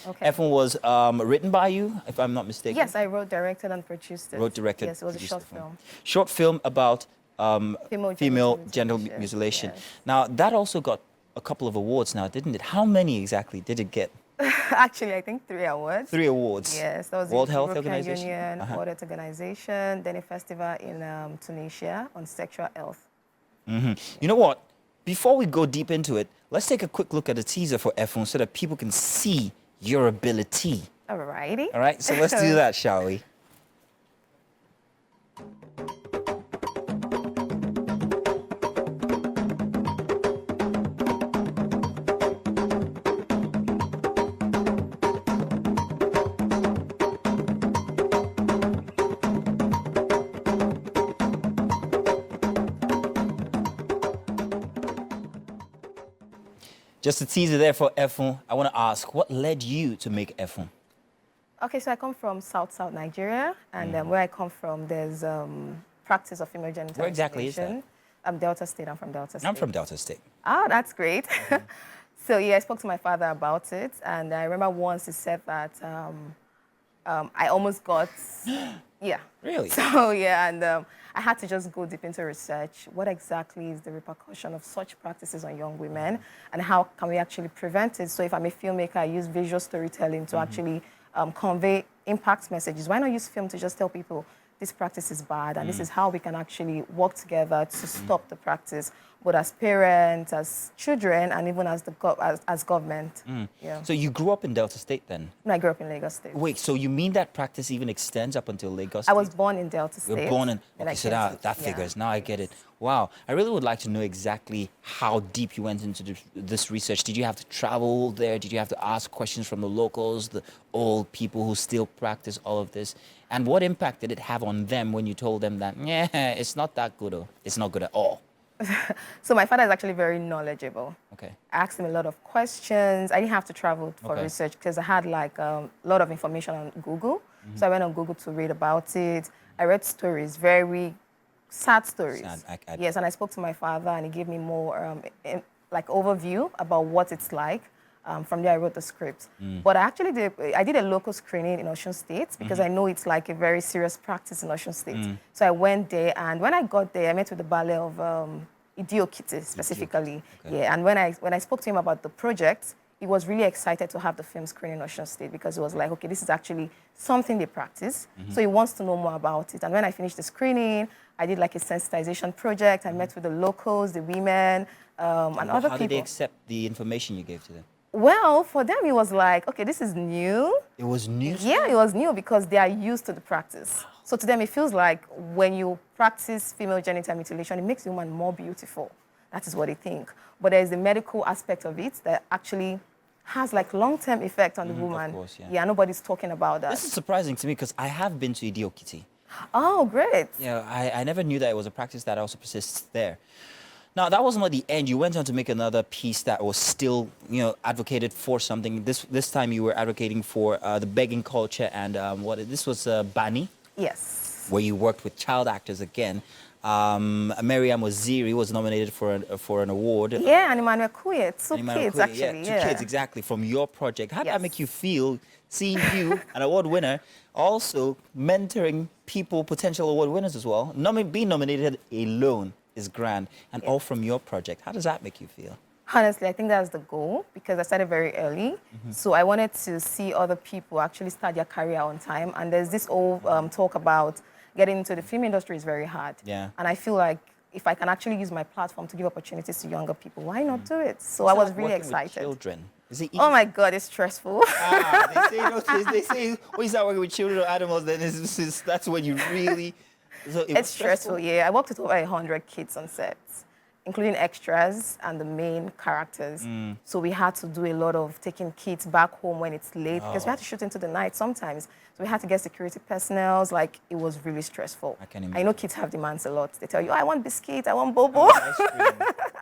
Okay. Effing was written by you, if I'm not mistaken. Yes, I wrote, directed, and produced it. Wrote, directed, yes, it was a short film. Short film about female genital mutilation. Yes. Now, that also got a couple of awards now, didn't it? How many exactly did it get? Actually, I think 3 awards. 3 awards. Yes, that was World the Health European Organization, Union, World Health Organization, then a festival in Tunisia on sexual health. Mm-hmm. You know what? Before we go deep into it, let's take a quick look at the teaser for Effing so that people can see your ability. Alrighty. All right, so let's do that, shall we? Just a teaser there for Effing. I want to ask, what led you to make Effing? Okay, so I come from South Nigeria, and where I come from, there's practice of female genital mutilation. Where exactly is that? I'm Delta State. I'm from Delta State. I'm from Delta State. Oh, that's great. So yeah, I spoke to my father about it, and I remember once he said that I almost got, yeah. Really? So yeah, and I had to just go deep into research. What exactly is the repercussion of such practices on young women, and how can we actually prevent it? So if I'm a filmmaker, I use visual storytelling to actually convey impact messages. Why not use film to just tell people this practice is bad, and this is how we can actually work together to stop the practice, both as parents, as children, and even as as government. Yeah. So you grew up in Delta State then? No, I grew up in Lagos State. Wait, so you mean that practice even extends up until Lagos State? I was born in Delta State. You were born in, and okay, so that figures. Now I get it. Wow, I really would like to know exactly how deep you went into this research. Did you have to travel there? Did you have to ask questions from the locals, the old people who still practice all of this? And what impact did it have on them when you told them that, yeah, it's not that good, or it's not good at all? So my father is actually very knowledgeable. Okay. I asked him a lot of questions. I didn't have to travel for research because I had like a lot of information on Google. So I went on Google to read about it. I read stories, very sad stories. Sad. Yes, and I spoke to my father, and he gave me more like overview about what it's like From there, I wrote the script. But I did a local screening in Osun State because I know it's like a very serious practice in Osun State. So I went there, and when I got there, I met with the ballet of Idiokite specifically. Okay. Yeah, and when I spoke to him about the project, he was really excited to have the film screening in Osun State because he was like, okay, this is actually something they practice. So he wants to know more about it. And when I finished the screening, I did like a sensitization project. I met with the locals, the women, and other people. How did they accept the information you gave to them? Well, for them, it was like, okay, this is new. It was new? Yeah, it was new because they are used to the practice. So to them, it feels like when you practice female genital mutilation, it makes the woman more beautiful. That is what they think. But there is the medical aspect of it that actually has like long-term effect on the woman. Of course, yeah, nobody's talking about that. This is surprising to me because I have been to Idiokiti. Oh, great. Yeah, I never knew that it was a practice that also persists there. Now, that wasn't the end. You went on to make another piece that was still, advocated for something. This time you were advocating for the begging culture and this was Bani. Yes. Where you worked with child actors again. Mariam Waziri was nominated for an award. Yeah, and Emmanuel Kuyet. Kids, actually. Yeah, 2 kids, exactly, from your project. How did that make you feel, seeing you, an award winner, also mentoring people, potential award winners as well? Being nominated alone is grand, and all from your project. How does that make you feel? Honestly, I think that's the goal because I started very early. So I wanted to see other people actually start their career on time. And there's this old talk about getting into the film industry is very hard. Yeah. And I feel like if I can actually use my platform to give opportunities to younger people, why not do it? So I was really excited. With children. Is it easy? Oh my God, it's stressful. They say, when you start working with children or animals, then that's when you really... So it's stressful, yeah. I worked with over 100 kids on sets, including extras and the main characters. So we had to do a lot of taking kids back home when it's late because we had to shoot into the night sometimes. So we had to get security personnel. Like, it was really stressful. I can imagine. I know kids have demands a lot. They tell you, I want biscuit, I want bobo.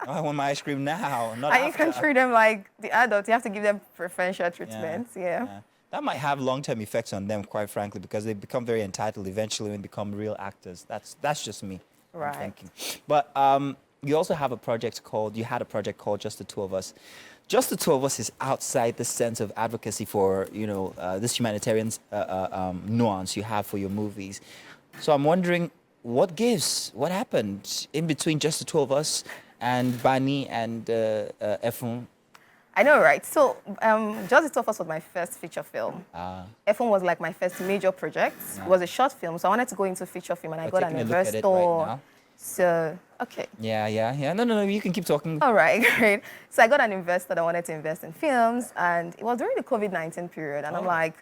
I want my ice cream now, not and after. You can treat them like the adults. You have to give them preferential treatments, yeah. That might have long-term effects on them, quite frankly, because they become very entitled eventually when they become real actors. That's just me. Right. I'm thinking. But you also have you had a project called Just the Two of Us. Just the Two of Us is outside the sense of advocacy for, this humanitarian nuance you have for your movies. So I'm wondering, what happened in between Just the Two of Us and Bani and Efun? I know, right? So, Just the Two of Us was my first feature film. F1 was like my first major project. It was a short film, so I wanted to go into feature film, and I got an investor. Right, so, okay. Yeah. No, you can keep talking. All right, great. So I got an investor that wanted to invest in films, and it was during the COVID-19 period, and I'm like,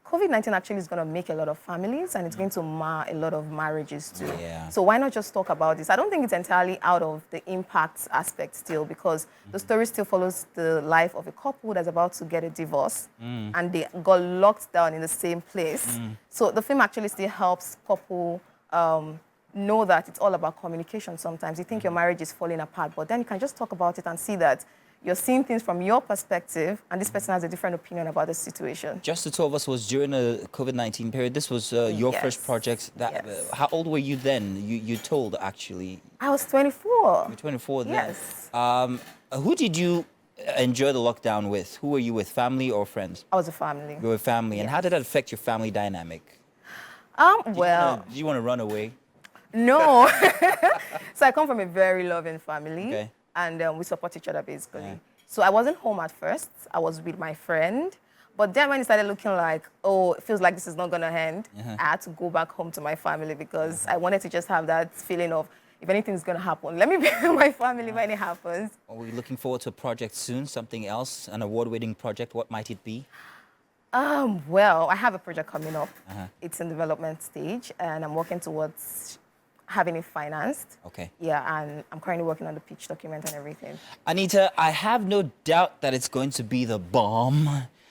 COVID-19 actually is going to make a lot of families, and it's going to mar a lot of marriages too. Yeah. So why not just talk about this? I don't think it's entirely out of the impact aspect still, because the story still follows the life of a couple that's about to get a divorce, and they got locked down in the same place. So the film actually still helps couple know that it's all about communication sometimes. You think your marriage is falling apart, but then you can just talk about it and see that you're seeing things from your perspective, and this person has a different opinion about the situation. Just the Two of Us was during the COVID-19 period. This was your first project. How old were you then? You told, actually. I was 24. You were 24 then? Yes. Who did you enjoy the lockdown with? Who were you with, family or friends? I was a family. You were a family. Yes. And how did that affect your family dynamic? Well... Did you want to run away? No. So I come from a very loving family. Okay. And we support each other, basically. Yeah. So I wasn't home at first. I was with my friend. But then when it started looking like, oh, it feels like this is not going to end, I had to go back home to my family because I wanted to just have that feeling of, if anything is going to happen, let me be with my family when it happens. Are we looking forward to a project soon, something else, an award-winning project? What might it be? Well, I have a project coming up. It's in development stage, and I'm working towards having it financed. Okay. Yeah, and I'm currently working on the pitch document and everything. Anita, I have no doubt that it's going to be the bomb.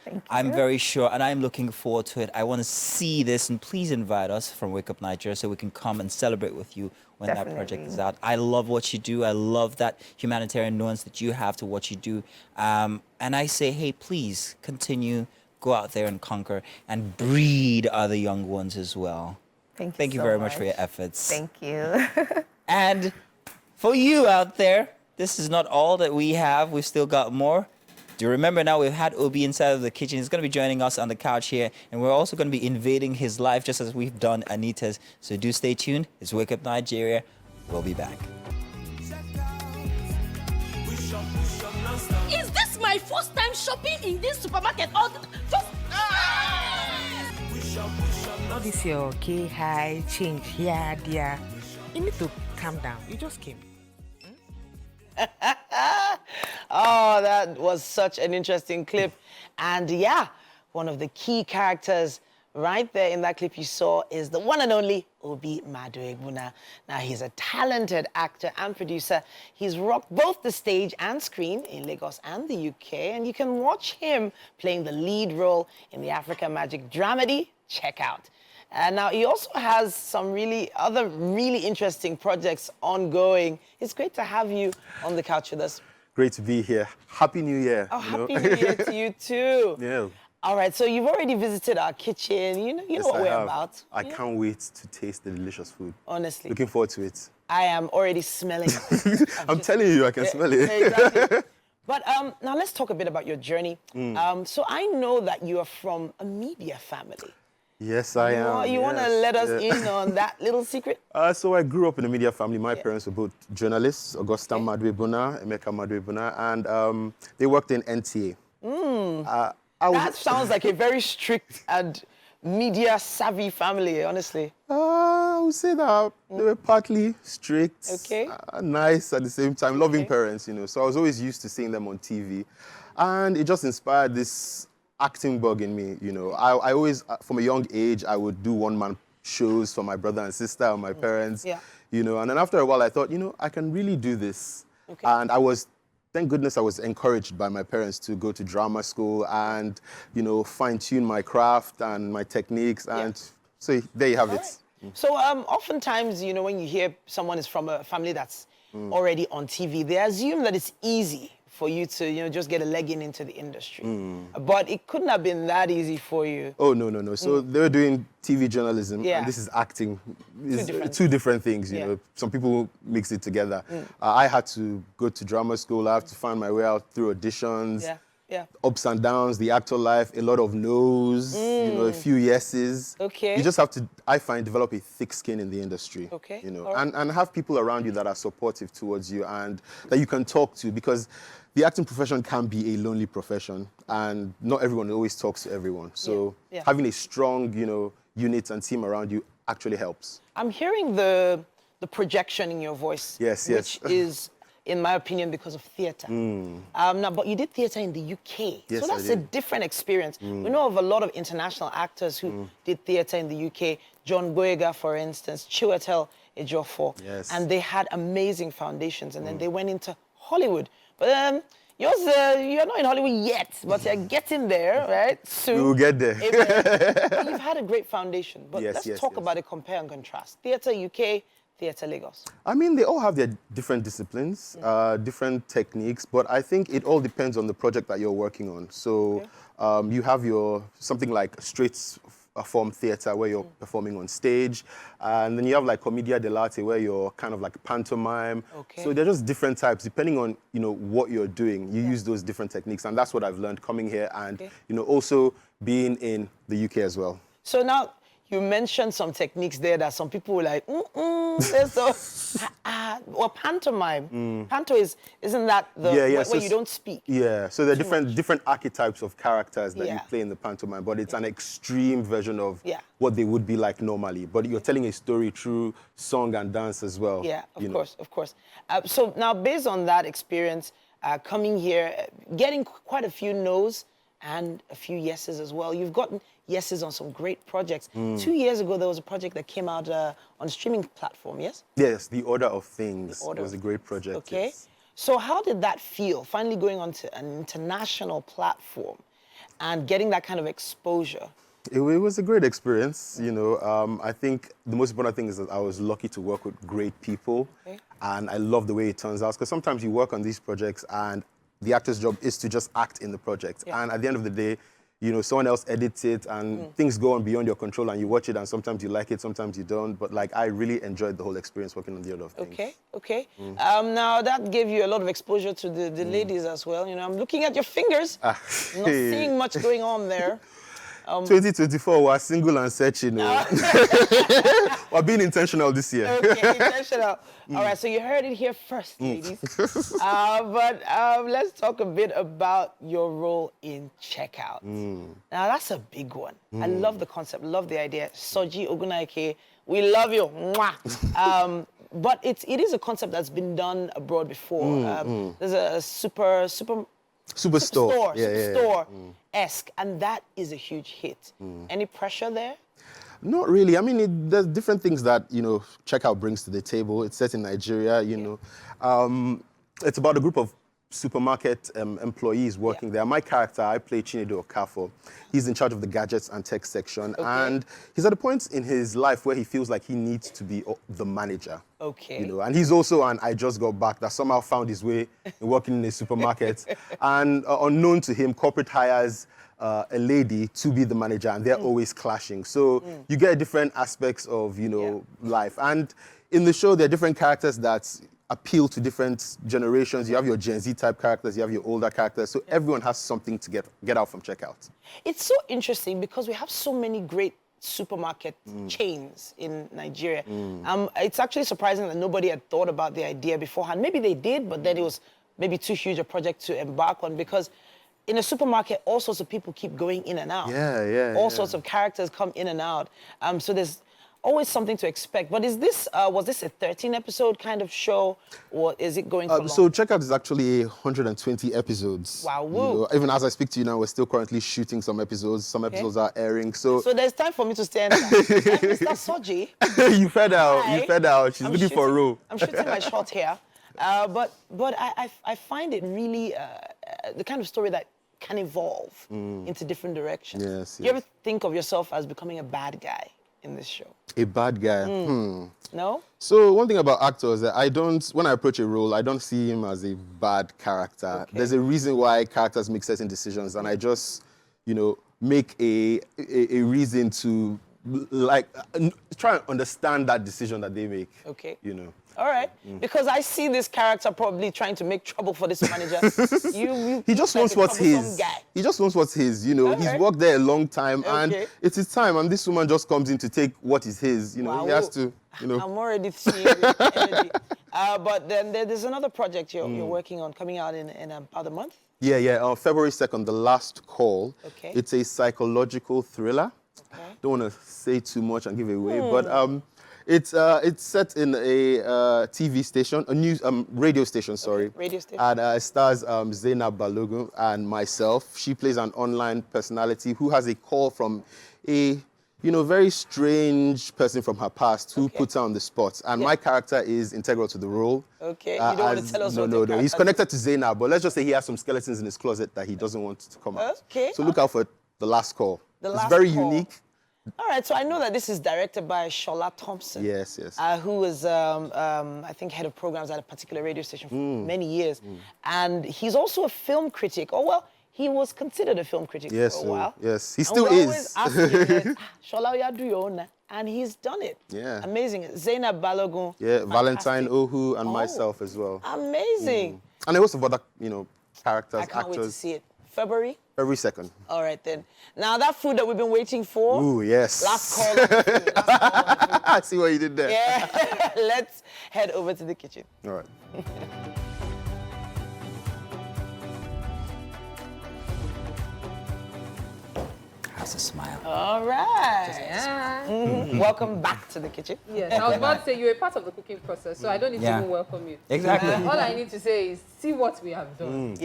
Thank you. I'm very sure, and I'm looking forward to it. I want to see this, and please invite us from Wake Up Nigeria so we can come and celebrate with you when that project is out. I love what you do. I love that humanitarian nuance that you have to what you do. And I say, hey, please continue, go out there and conquer and breed other young ones as well. Thank you very much for your efforts. Thank you. And for you out there, this is not all that we have. We've still got more. Do you remember now we've had Obi inside of the kitchen. He's going to be joining us on the couch here, and we're also going to be invading his life just as we've done Anita's. So do stay tuned. It's Wake Up Nigeria. We'll be back. Is this my first time shopping in this supermarket? All this your okay, high, change here, dear. You need to calm down. You just came. Oh, that was such an interesting clip. And yeah, one of the key characters right there in that clip you saw is the one and only Obi Maduegbuna. Now, he's a talented actor and producer. He's rocked both the stage and screen in Lagos and the UK, and you can watch him playing the lead role in the Africa Magic dramedy, Check Out. Now, he also has some other really interesting projects ongoing. It's great to have you on the couch with us. Great to be here. Happy New Year. Oh, Happy New Year to you too. Yeah. All right, so you've already visited our kitchen. You know what we're about. I can't wait to taste the delicious food. Honestly. Looking forward to it. I am already smelling it. I'm telling you, I can smell it. Exactly. But now let's talk a bit about your journey. So I know that you are from a media family. Yes, I am. You want to let us in on that little secret? So I grew up in a media family. My parents were both journalists, Augusta Maduegbuna, Emeka Maduegbuna, and they worked in NTA. That sounds like a very strict and media-savvy family, honestly. I would say that they were partly strict, nice at the same time, loving parents, So I was always used to seeing them on TV. And it just inspired this acting bug in me, I always, from a young age, I would do one-man shows for my brother and sister and my parents, And then after a while, I thought, I can really do this. And thank goodness I was encouraged by my parents to go to drama school and, fine-tune my craft and my techniques. And so there you have it. So oftentimes, when you hear someone is from a family that's already on TV, they assume that it's easy for you to, just get a leg into the industry. But it couldn't have been that easy for you. Oh, no. So they were doing TV journalism, and this is acting. Two different things, Some people mix it together. I had to go to drama school. I have to find my way out through auditions, ups and downs, the actor life, a lot of no's, a few yeses. You just have to, I find, develop a thick skin in the industry. And have people around you that are supportive towards you and that you can talk to, because the acting profession can be a lonely profession, and not everyone always talks to everyone. So having a strong, unit and team around you actually helps. I'm hearing the projection in your voice. Yes. Which is, in my opinion, because of theatre. Now, but you did theatre in the UK. Yes, so that's a different experience. We know of a lot of international actors who did theatre in the UK. John Boyega, for instance, Chiwetel Ejiofor. Yes. And they had amazing foundations, and then they went into Hollywood. But yours, you're not in Hollywood yet, but you're getting there, right? Soon. We'll get there. But you've had a great foundation. But let's talk about it, compare and contrast. Theatre UK, Theatre Lagos. I mean, they all have their different disciplines, different techniques, but I think it all depends on the project that you're working on. So you have something like straight form theatre where you're performing on stage, and then you have like commedia dell'arte where you're kind of like pantomime. So they're just different types depending on what you're doing. You use those different techniques, and that's what I've learned coming here, and also being in the UK as well. So now you mentioned some techniques there that some people were like, or pantomime. Panto isn't that where you don't speak? Yeah, so there are different archetypes of characters that you play in the pantomime, but it's an extreme version of what they would be like normally. But you're telling a story through song and dance as well. Yeah, of course. So now, based on that experience, coming here, getting quite a few no's and a few yeses as well. You've gotten yeses on some great projects. 2 years ago, there was a project that came out on streaming platform, yes? Yes, The Order of Things. It was a great project. Okay. Yes. So how did that feel, finally going onto an international platform and getting that kind of exposure? It was a great experience. I think the most important thing is that I was lucky to work with great people. And I love the way it turns out, because sometimes you work on these projects and the actor's job is to just act in the project. And at the end of the day, you know, someone else edits it and things go on beyond your control and you watch it and sometimes you like it, sometimes you don't. But like, I really enjoyed the whole experience working on the other things. Okay. Now that gave you a lot of exposure to the ladies as well. You know, I'm looking at your fingers. Not seeing much going on there. 2024, we're single and searching. We're being intentional this year. Okay, intentional. All right, so you heard it here first, ladies. But let's talk a bit about your role in Checkout. Now, that's a big one. I love the concept, love the idea. Soji Ogunaike, we love you. Mwah. But it is a concept that's been done abroad before. There's a Superstore-esque, and that is a huge hit. Any pressure there? Not really. I mean, there's different things that, you know, Checkout brings to the table. It's set in Nigeria, you know. It's about a group of supermarket employees working there. My character, I play Chinedu Okafo. He's in charge of the gadgets and tech section. And he's at a point in his life where he feels like he needs to be the manager. You know, and he's also an I just got back that somehow found his way in working in a supermarket. And unknown to him, corporate hires a lady to be the manager, and they're always clashing. So you get different aspects of, you know, life. And in the show, there are different characters that appeal to different generations. You have your Gen Z type characters, you have your older characters. So everyone has something to get out from Checkout. It's so interesting because we have so many great supermarket chains in Nigeria. It's actually surprising that nobody had thought about the idea beforehand. Maybe they did, but then it was maybe too huge a project to embark on, because in a supermarket, all sorts of people keep going in and out. All sorts of characters come in and out. So there's always something to expect. But is this, was this a 13-episode kind of show, or is it going for long? So Checkout is actually 120 episodes. Wow, you know, even as I speak to you now, we're still currently shooting some episodes. Some episodes are airing. So there's time for me to stand up. Mr. Soji. You fed out. Hi. You fed out. She's looking for a role. I'm shooting my shot here. But I find it really the kind of story that can evolve into different directions. Do you ever think of yourself as becoming a bad guy in this show? A bad guy? No? So one thing about actors, when I approach a role, I don't see him as a bad character. There's a reason why characters make certain decisions, and I just, you know, make a reason to, like, try and understand that decision that they make. You know. All right, because I see this character probably trying to make trouble for this manager. He just wants what's his. He just wants what's his. You know, he's worked there a long time, and it's his time. And this woman just comes in to take what is his. You know, he has to. You know. I'm already seeing the energy. But then there's another project you're working on coming out in about a month. February 2nd, The Last Call. It's a psychological thriller. Don't want to say too much and give it away, but it's set in a TV station, a news radio station, sorry. Radio station. And it stars Zainab Balogun and myself. She plays an online personality who has a call from a, you know, very strange person from her past who puts her on the spot. And my character is integral to the role. You don't want to tell us what No. He's connected to Zainab, but let's just say he has some skeletons in his closet that he doesn't want to come out. So look out for The Last Call. It's very unique. All right, so I know that this is directed by Shola Thompson. Yes. Who was, I think, head of programs at a particular radio station for many years. And he's also a film critic. Oh, well, he was considered a film critic for a while. Yes, he still is. Shola, you do your own. And he's done it. Amazing. Zainab Balogun. Valentine Ohu and myself as well. Amazing. And a host of other, you know, characters, I can't actors. wait to see it. February? February 2nd. All right, then. Now, that food that we've been waiting for. Ooh, yes. Last call on food. I see what you did there. Yeah. Let's head over to the kitchen. All right. Has a smile. All right. Welcome back to the kitchen. Yes, I was about to say you're a part of the cooking process, so I don't need to even welcome you. Exactly. All I need to say is see what we have done.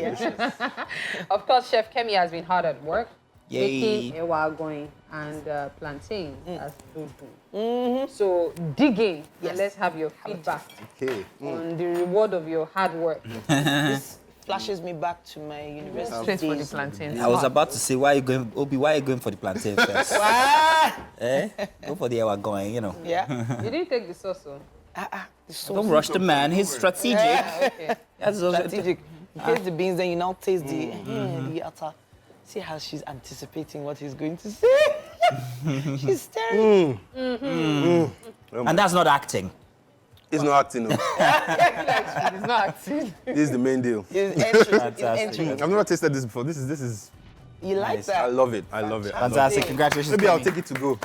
Of course, Chef Kemi has been hard at work. Making ewa going and plantain as fufu. So dig in and let's have your feedback on the reward of your hard work. This flashes me back to my university days. For the plantain. I was about to say, why are you going for the plantain first? Go for the ewa going, you know. You didn't take the sauce, so. Don't rush the man, he's strategic. Strategic. You taste the beans, then you now taste the atta. See how she's anticipating what he's going to say. She's staring. And that's not acting. It's not acting. No. It's not acting. This is the main deal. Fantastic. I've never tasted this before. This is. You like Nice. that? I love it. I love it. Fantastic. Congratulations. Maybe I'll Kemi. take it to go.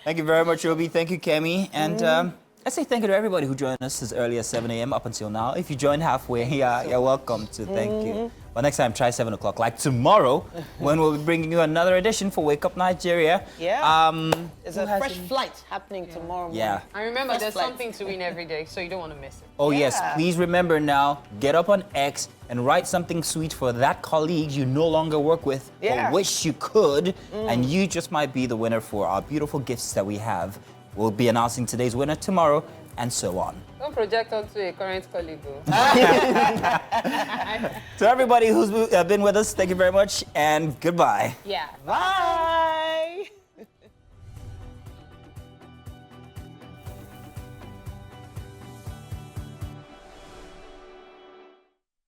Thank you very much, Obi. Thank you, Kemi. And I say thank you to everybody who joined us as early as 7 a.m. up until now. If you joined halfway, you're welcome to. Thank you. But next time, try 7 o'clock, like tomorrow, when we'll be bringing you another edition for Wake Up Nigeria. Yeah. There's a fresh flight happening tomorrow morning. Yeah. And remember, there's flight. something to win every day, so you don't want to miss it. Oh, yes. Please remember now, get up on X and write something sweet for that colleague you no longer work with or wish you could. And you just might be the winner for our beautiful gifts that we have. We'll be announcing today's winner tomorrow and so on. Don't project onto a current colleague. To everybody who's been with us, thank you very much and goodbye. Yeah. Bye.